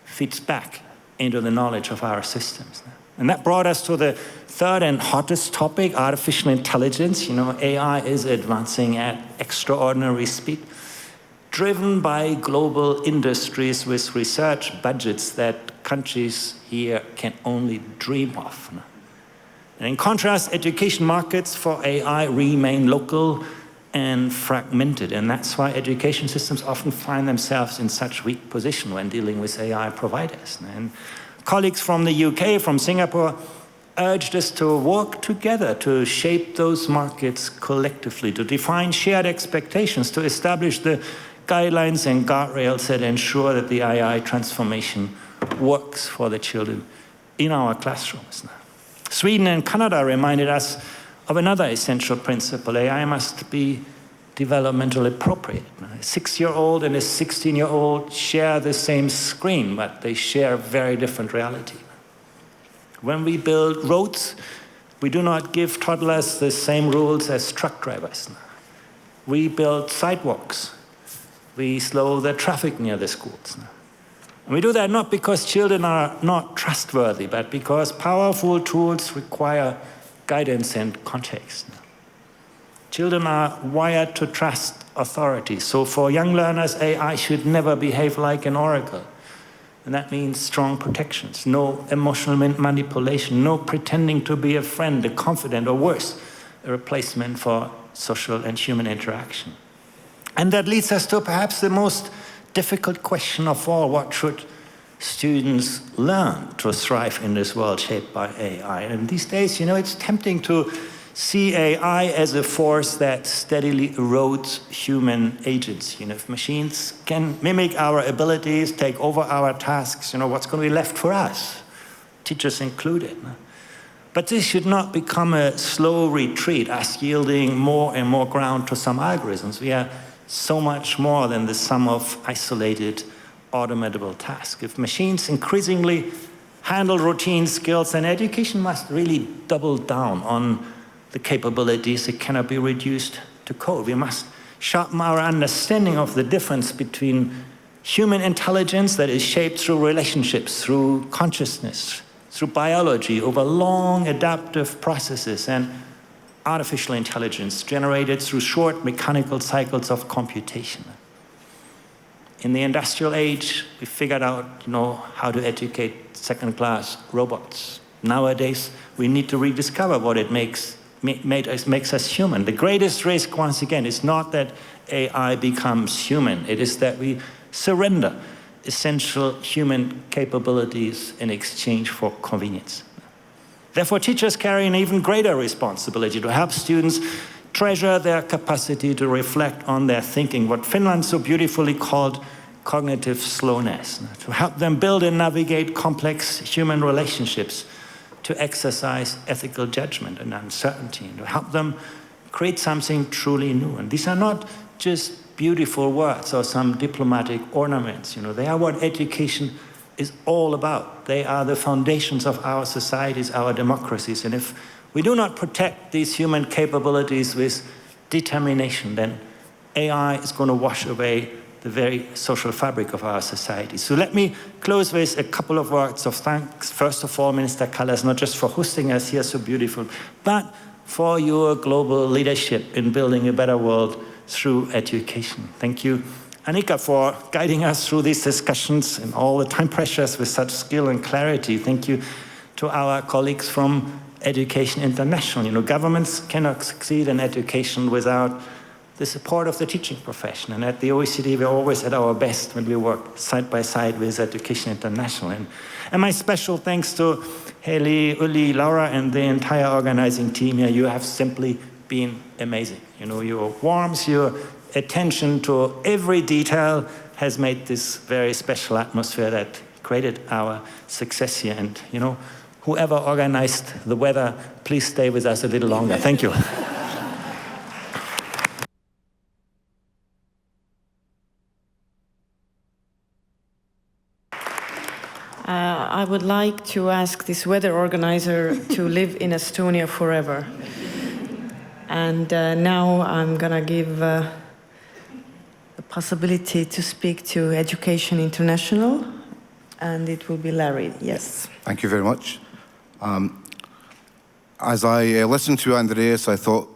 feeds back into the knowledge of our systems. And that brought us to the third and hottest topic, artificial intelligence. AI is advancing at extraordinary speed, driven by global industries with research budgets that countries here can only dream of. And in contrast, education markets for AI remain local and fragmented, and that's why education systems often find themselves in such weak position when dealing with AI providers. And colleagues from the UK, from Singapore, urged us to work together to shape those markets collectively, to define shared expectations, to establish the guidelines and guardrails that ensure that the AI transformation works for the children in our classrooms. Sweden and Canada reminded us of another essential principle: AI must be developmentally appropriate. A 6-year-old and a 16-year-old share the same screen, but they share very different reality. When we build roads, we do not give toddlers the same rules as truck drivers. We build sidewalks. We slow the traffic near the schools. And we do that not because children are not trustworthy, but because powerful tools require guidance and context. Children are wired to trust authority. So for young learners, AI should never behave like an oracle. And that means strong protections, no emotional manipulation, no pretending to be a friend, a confidant, or worse, a replacement for social and human interaction. And that leads us to perhaps the most difficult question of all: what should students learn to thrive in this world shaped by AI? And these days, it's tempting to see AI as a force that steadily erodes human agency. If machines can mimic our abilities, take over our tasks, what's going to be left for us, teachers included? But this should not become a slow retreat, us yielding more and more ground to some algorithms. We are so much more than the sum of isolated, automatable tasks. If machines increasingly handle routine skills, then education must really double down on the capabilities that cannot be reduced to code. We must sharpen our understanding of the difference between human intelligence that is shaped through relationships, through consciousness, through biology, over long adaptive processes, and artificial intelligence generated through short mechanical cycles of computation. In the industrial age, we figured out, how to educate second-class robots. Nowadays, we need to rediscover what it makes us human. The greatest risk, once again, is not that AI becomes human. It is that we surrender essential human capabilities in exchange for convenience. Therefore, teachers carry an even greater responsibility to help students treasure their capacity to reflect on their thinking, what Finland so beautifully called cognitive slowness, to help them build and navigate complex human relationships, to exercise ethical judgment and uncertainty, and to help them create something truly new. And these are not just beautiful words or some diplomatic ornaments. They are what education is all about. They are the foundations of our societies, our democracies. And if we do not protect these human capabilities with determination, then AI is going to wash away the very social fabric of our society. So let me close with a couple of words of thanks. First of all, Minister Kallas, not just for hosting us here so beautiful, but for your global leadership in building a better world through education. Thank you, Annika, for guiding us through these discussions and all the time pressures with such skill and clarity. Thank you to our colleagues from Education International. Governments cannot succeed in education without the support of the teaching profession. And at the OECD, we're always at our best when we work side by side with Education International. And my special thanks to Haley, Uli, Laura, and the entire organizing team here. You have simply been amazing. Your warmth, your attention to every detail has made this very special atmosphere that created our success here. And, whoever organized the weather, please stay with us a little longer. Thank you. I would like to ask this weather organizer to live in Estonia forever. And now I'm going to give the possibility to speak to Education International, and it will be Larry. Yes. Thank you very much. As I listened to Andreas, I thought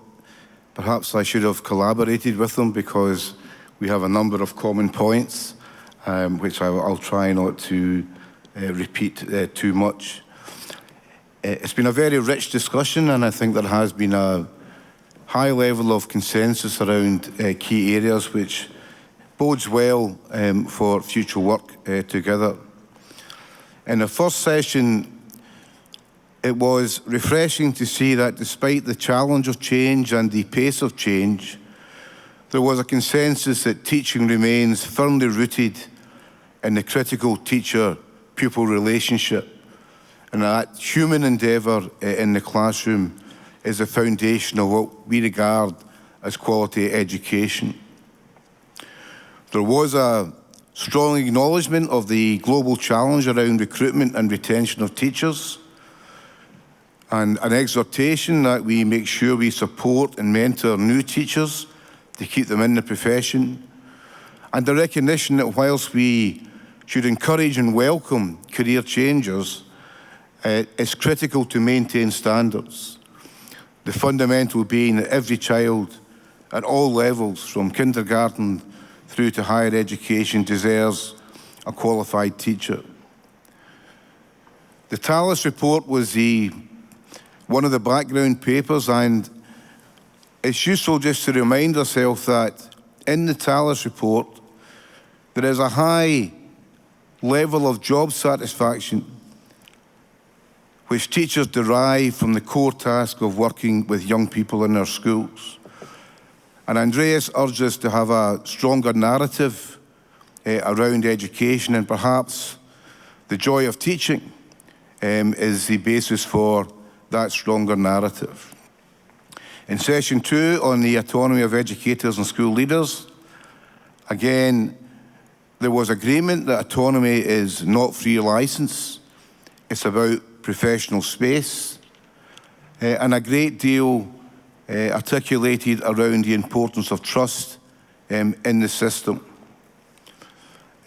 perhaps I should have collaborated with him because we have a number of common points, which I'll try not to repeat too much. It's been a very rich discussion, and I think there has been a high level of consensus around key areas, which bodes well for future work together. In the first session, it was refreshing to see that despite the challenge of change and the pace of change, there was a consensus that teaching remains firmly rooted in the critical teacher-pupil relationship, and that human endeavour in the classroom is the foundation of what we regard as quality education. There was a strong acknowledgement of the global challenge around recruitment and retention of teachers, and an exhortation that we make sure we support and mentor new teachers to keep them in the profession, and the recognition that whilst we should encourage and welcome career changers, it's critical to maintain standards. The fundamental being that every child at all levels, from kindergarten through to higher education, deserves a qualified teacher. The Tallis report was one of the background papers, and it's useful just to remind ourselves that in the Tallis report, there is a high level of job satisfaction which teachers derive from the core task of working with young people in their schools. And Andreas urged us to have a stronger narrative around education, and perhaps the joy of teaching is the basis for that stronger narrative. In session 2 on the autonomy of educators and school leaders, again, there was agreement that autonomy is not free license. It's about professional space, and a great deal articulated around the importance of trust in the system.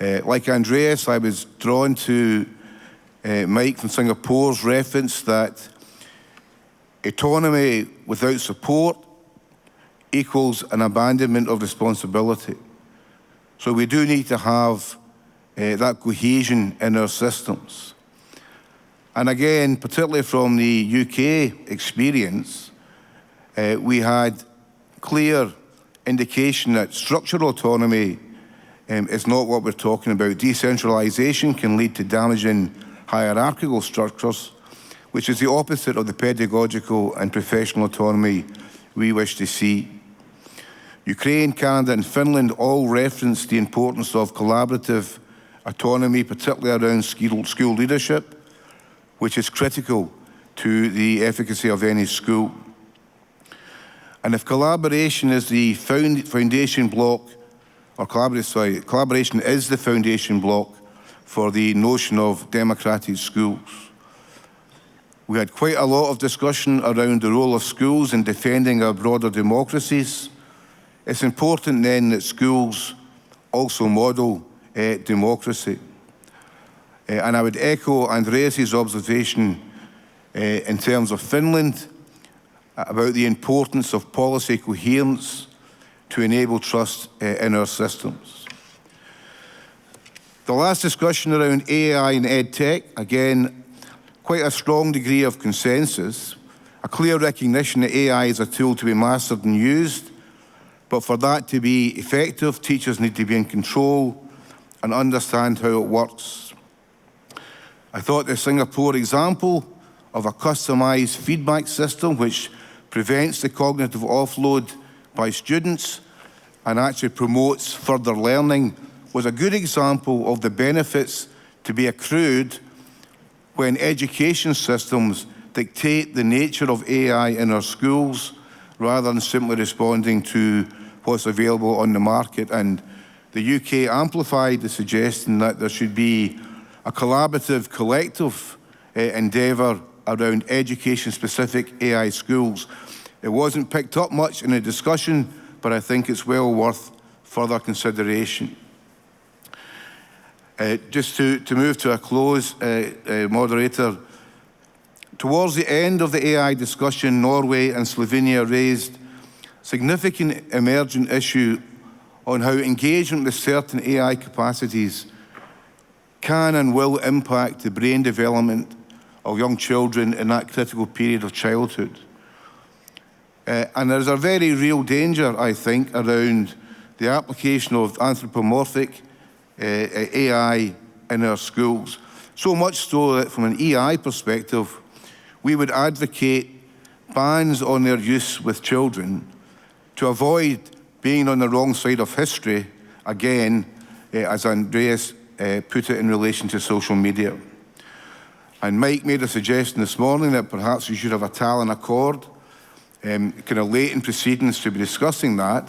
Like Andreas, I was drawn to Mike from Singapore's reference that autonomy without support equals an abandonment of responsibility. So we do need to have that cohesion in our systems. And again, particularly from the UK experience, we had clear indication that structural autonomy is not what we're talking about. Decentralisation can lead to damaging hierarchical structures, which is the opposite of the pedagogical and professional autonomy we wish to see. Ukraine, Canada and Finland all reference the importance of collaborative autonomy, particularly around school leadership, which is critical to the efficacy of any school. And if collaboration is the foundation block, or collaboration is the foundation block for the notion of democratic schools. We had quite a lot of discussion around the role of schools in defending our broader democracies. It's important then that schools also model democracy. And I would echo Andreas's observation in terms of Finland about the importance of policy coherence to enable trust in our systems. The last discussion around AI and EdTech, again, quite a strong degree of consensus, a clear recognition that AI is a tool to be mastered and used, but for that to be effective, teachers need to be in control and understand how it works. I thought the Singapore example of a customised feedback system which prevents the cognitive offload by students and actually promotes further learning was a good example of the benefits to be accrued when education systems dictate the nature of AI in our schools rather than simply responding to what's available on the market. And the UK amplified the suggestion that there should be a collaborative, collective endeavour around education-specific AI schools. It wasn't picked up much in the discussion, but I think it's well worth further consideration. Just to move to a close, moderator, towards the end of the AI discussion, Norway and Slovenia raised significant emergent issue on how engagement with certain AI capacities can and will impact the brain development of young children in that critical period of childhood. And there's a very real danger, I think, around the application of anthropomorphic AI in our schools. So much so that from an EI perspective, we would advocate bans on their use with children to avoid being on the wrong side of history, again, as Andreas put it in relation to social media. And Mike made a suggestion this morning that perhaps we should have a Tallinn Accord, kind of late in proceedings to be discussing that,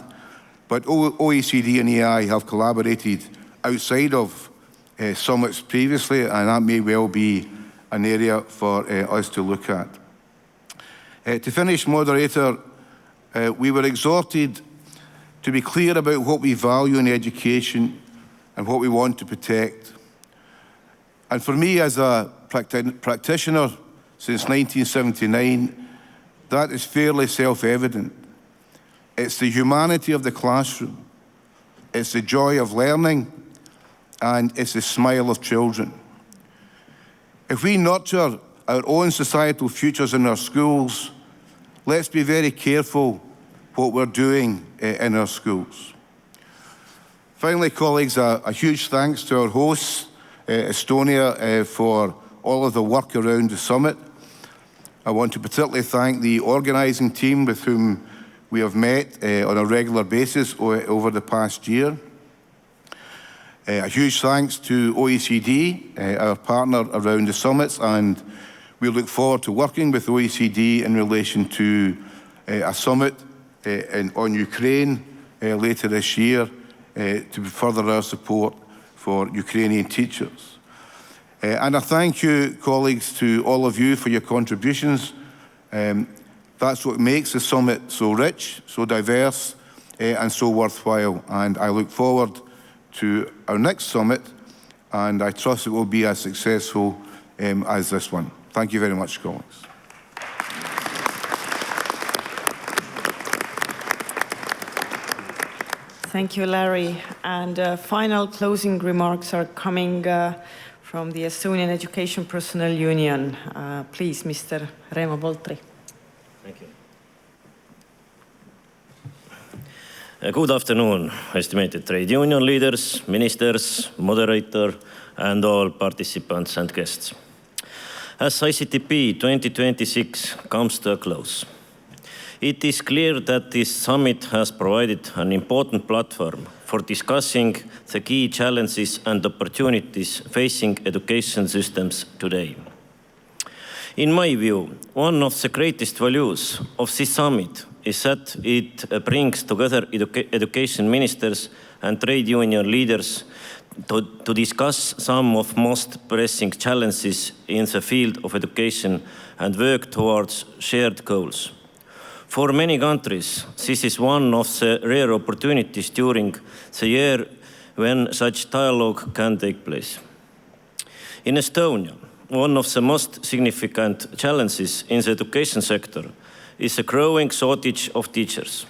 but OECD and EI have collaborated outside of summits previously, and that may well be an area for us to look at. To finish, moderator, we were exhorted to be clear about what we value in education and what we want to protect. And for me, as a practitioner since 1979, that is fairly self-evident. It's the humanity of the classroom, it's the joy of learning, and it's the smile of children. If we nurture our own societal futures in our schools, let's be very careful what we're doing in our schools. Finally, colleagues, a huge thanks to our hosts, Estonia, for all of the work around the summit. I want to particularly thank the organising team with whom we have met on a regular basis over the past year. A huge thanks to OECD, our partner around the summits, and we look forward to working with OECD in relation to a summit on Ukraine later this year to further our support for Ukrainian teachers. And I thank you, colleagues, to all of you for your contributions. That's what makes the summit so rich, so diverse, and so worthwhile. And I look forward to our next summit, and I trust it will be as successful as this one. Thank you very much, colleagues. Thank you, Larry. And final closing remarks are coming from the Estonian Education Personnel Union. Please, Mr. Reimo Voltri. Thank you. Good afternoon, estimated trade union leaders, ministers, moderator, and all participants and guests. As ICTP 2026 comes to a close, it is clear that this summit has provided an important platform for discussing the key challenges and opportunities facing education systems today. In my view, one of the greatest values of this summit is that it brings together education ministers and trade union leaders to discuss some of most pressing challenges in the field of education and work towards shared goals. For many countries, this is one of the rare opportunities during the year when such dialogue can take place. In Estonia, one of the most significant challenges in the education sector is a growing shortage of teachers.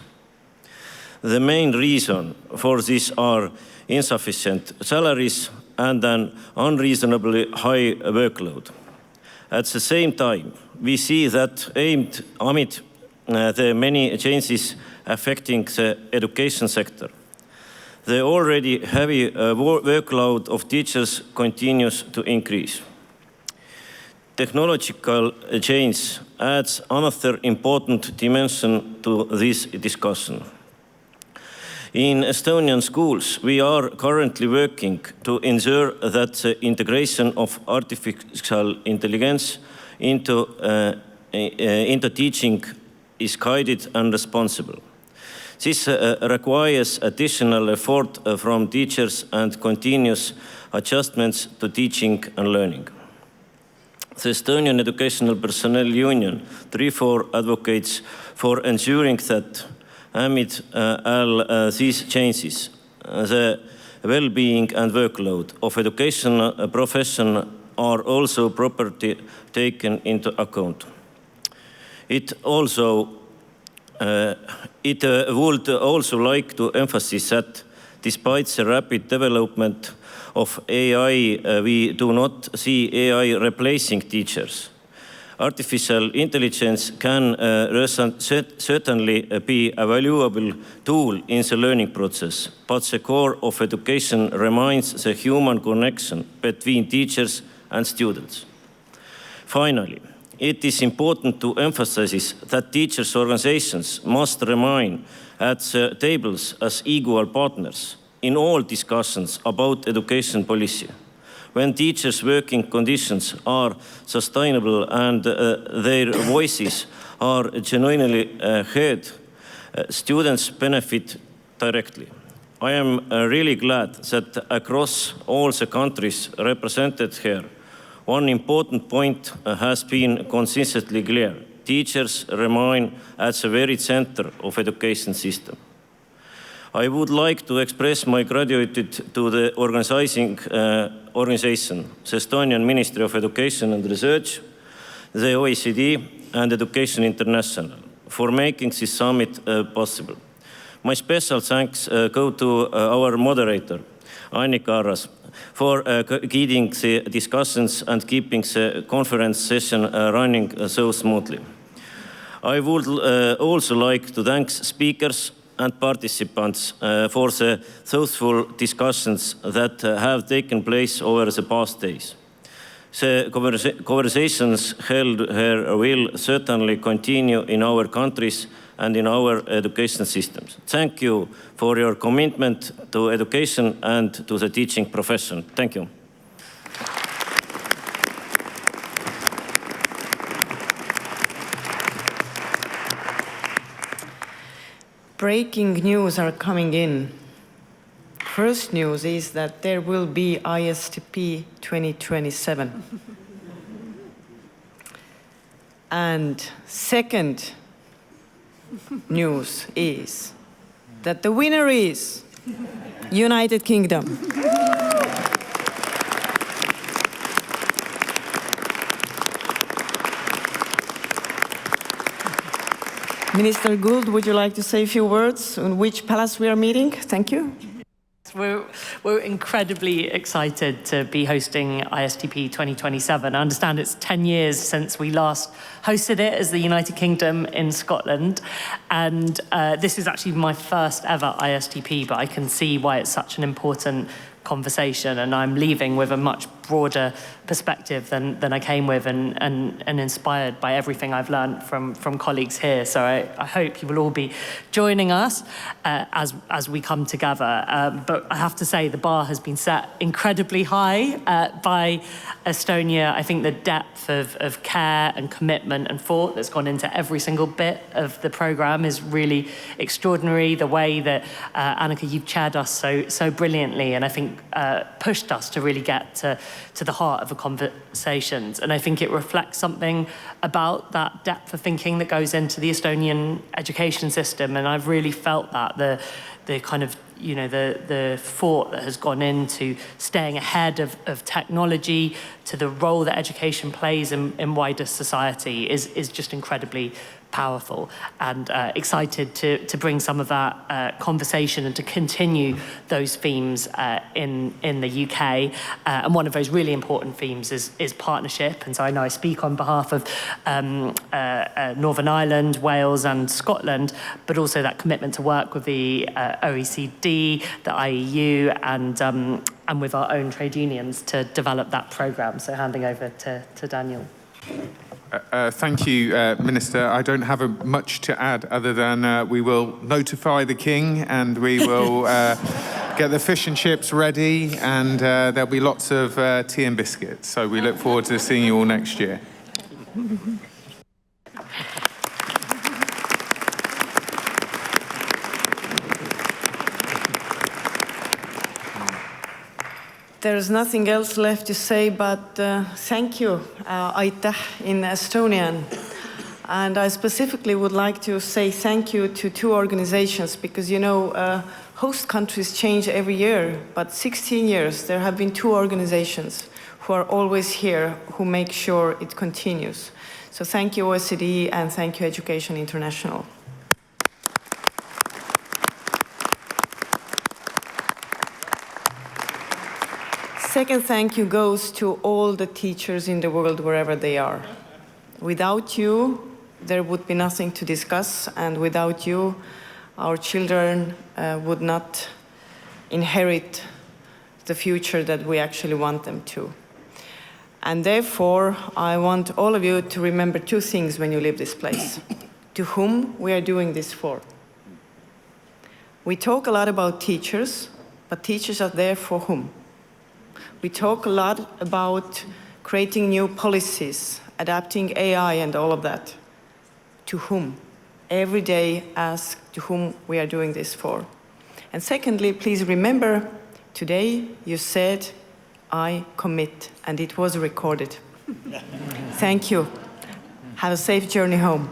The main reason for this are insufficient salaries and an unreasonably high workload. At the same time, we see that amid the many changes affecting the education sector, the already heavy workload of teachers continues to increase. Technological change adds another important dimension to this discussion. In Estonian schools, we are currently working to ensure that the integration of artificial intelligence into teaching is guided and responsible. This requires additional effort from teachers and continuous adjustments to teaching and learning. The Estonian Educational Personnel Union therefore advocates for ensuring that amid all these changes, the well-being and workload of education profession are also properly taken into account. It would also like to emphasize that despite the rapid development of AI, we do not see AI replacing teachers. Artificial intelligence can certainly be a valuable tool in the learning process, but the core of education remains the human connection between teachers and students. Finally, it is important to emphasize that teachers' organizations must remain at the tables as equal partners in all discussions about education policy. When teachers' working conditions are sustainable and their voices are genuinely heard, students benefit directly. I am really glad that across all the countries represented here, one important point has been consistently clear. Teachers remain at the very center of education system. I would like to express my gratitude to the organization, the Estonian Ministry of Education and Research, the OECD, and Education International for making this summit possible. My special thanks go to our moderator, Annika Arras, for guiding the discussions and keeping the conference session running so smoothly. I would also like to thank speakers and participants for the thoughtful discussions that have taken place over the past days. The conversations held here will certainly continue in our countries and in our education systems. Thank you for your commitment to education and to the teaching profession. Thank you. Breaking news are coming in. First news is that there will be ISTP 2027. And second news is that the winner is United Kingdom. Minister Gould, would you like to say a few words on which palace we are meeting? Thank you. we're incredibly excited to be hosting ISTP 2027. I understand it's 10 years since we last hosted it as the United Kingdom in Scotland. And this is actually my first ever ISTP, but I can see why it's such an important conversation, and I'm leaving with a much broader perspective than I came with, and inspired by everything I've learned from colleagues here. So I hope you will all be joining us as we come together. But I have to say the bar has been set incredibly high by Estonia. I think the depth of care and commitment and thought that's gone into every single bit of the programme is really extraordinary. The way that Annika, you've chaired us so brilliantly, and I think pushed us to really get to the heart of the conversations. And I think it reflects something about that depth of thinking that goes into the Estonian education system. And I've really felt that, the kind of, you know, the thought that has gone into staying ahead of technology, to the role that education plays in wider society is just incredibly powerful, and excited to bring some of that conversation and to continue those themes in the UK. And one of those really important themes is partnership. And so I know I speak on behalf of Northern Ireland, Wales and Scotland, but also that commitment to work with the OECD, the IEU and with our own trade unions to develop that programme. So handing over to Daniel. Thank you, Minister. I don't have much to add other than we will notify the King, and we will get the fish and chips ready, and there'll be lots of tea and biscuits. So we look forward to seeing you all next year. There's nothing else left to say, but thank you, aitäh in Estonian. And I specifically would like to say thank you to two organizations, because, you know, host countries change every year, but 16 years, there have been two organizations who are always here, who make sure it continues. So thank you, OECD, and thank you, Education International. Second thank you goes to all the teachers in the world, wherever they are. Without you, there would be nothing to discuss, and without you, our children would not inherit the future that we actually want them to. And therefore, I want all of you to remember two things when you leave this place. To whom we are doing this for. We talk a lot about teachers, but teachers are there for whom? We talk a lot about creating new policies, adapting AI and all of that. To whom? Every day ask to whom we are doing this for. And secondly, please remember, today you said, I commit, and it was recorded. Thank you. Have a safe journey home.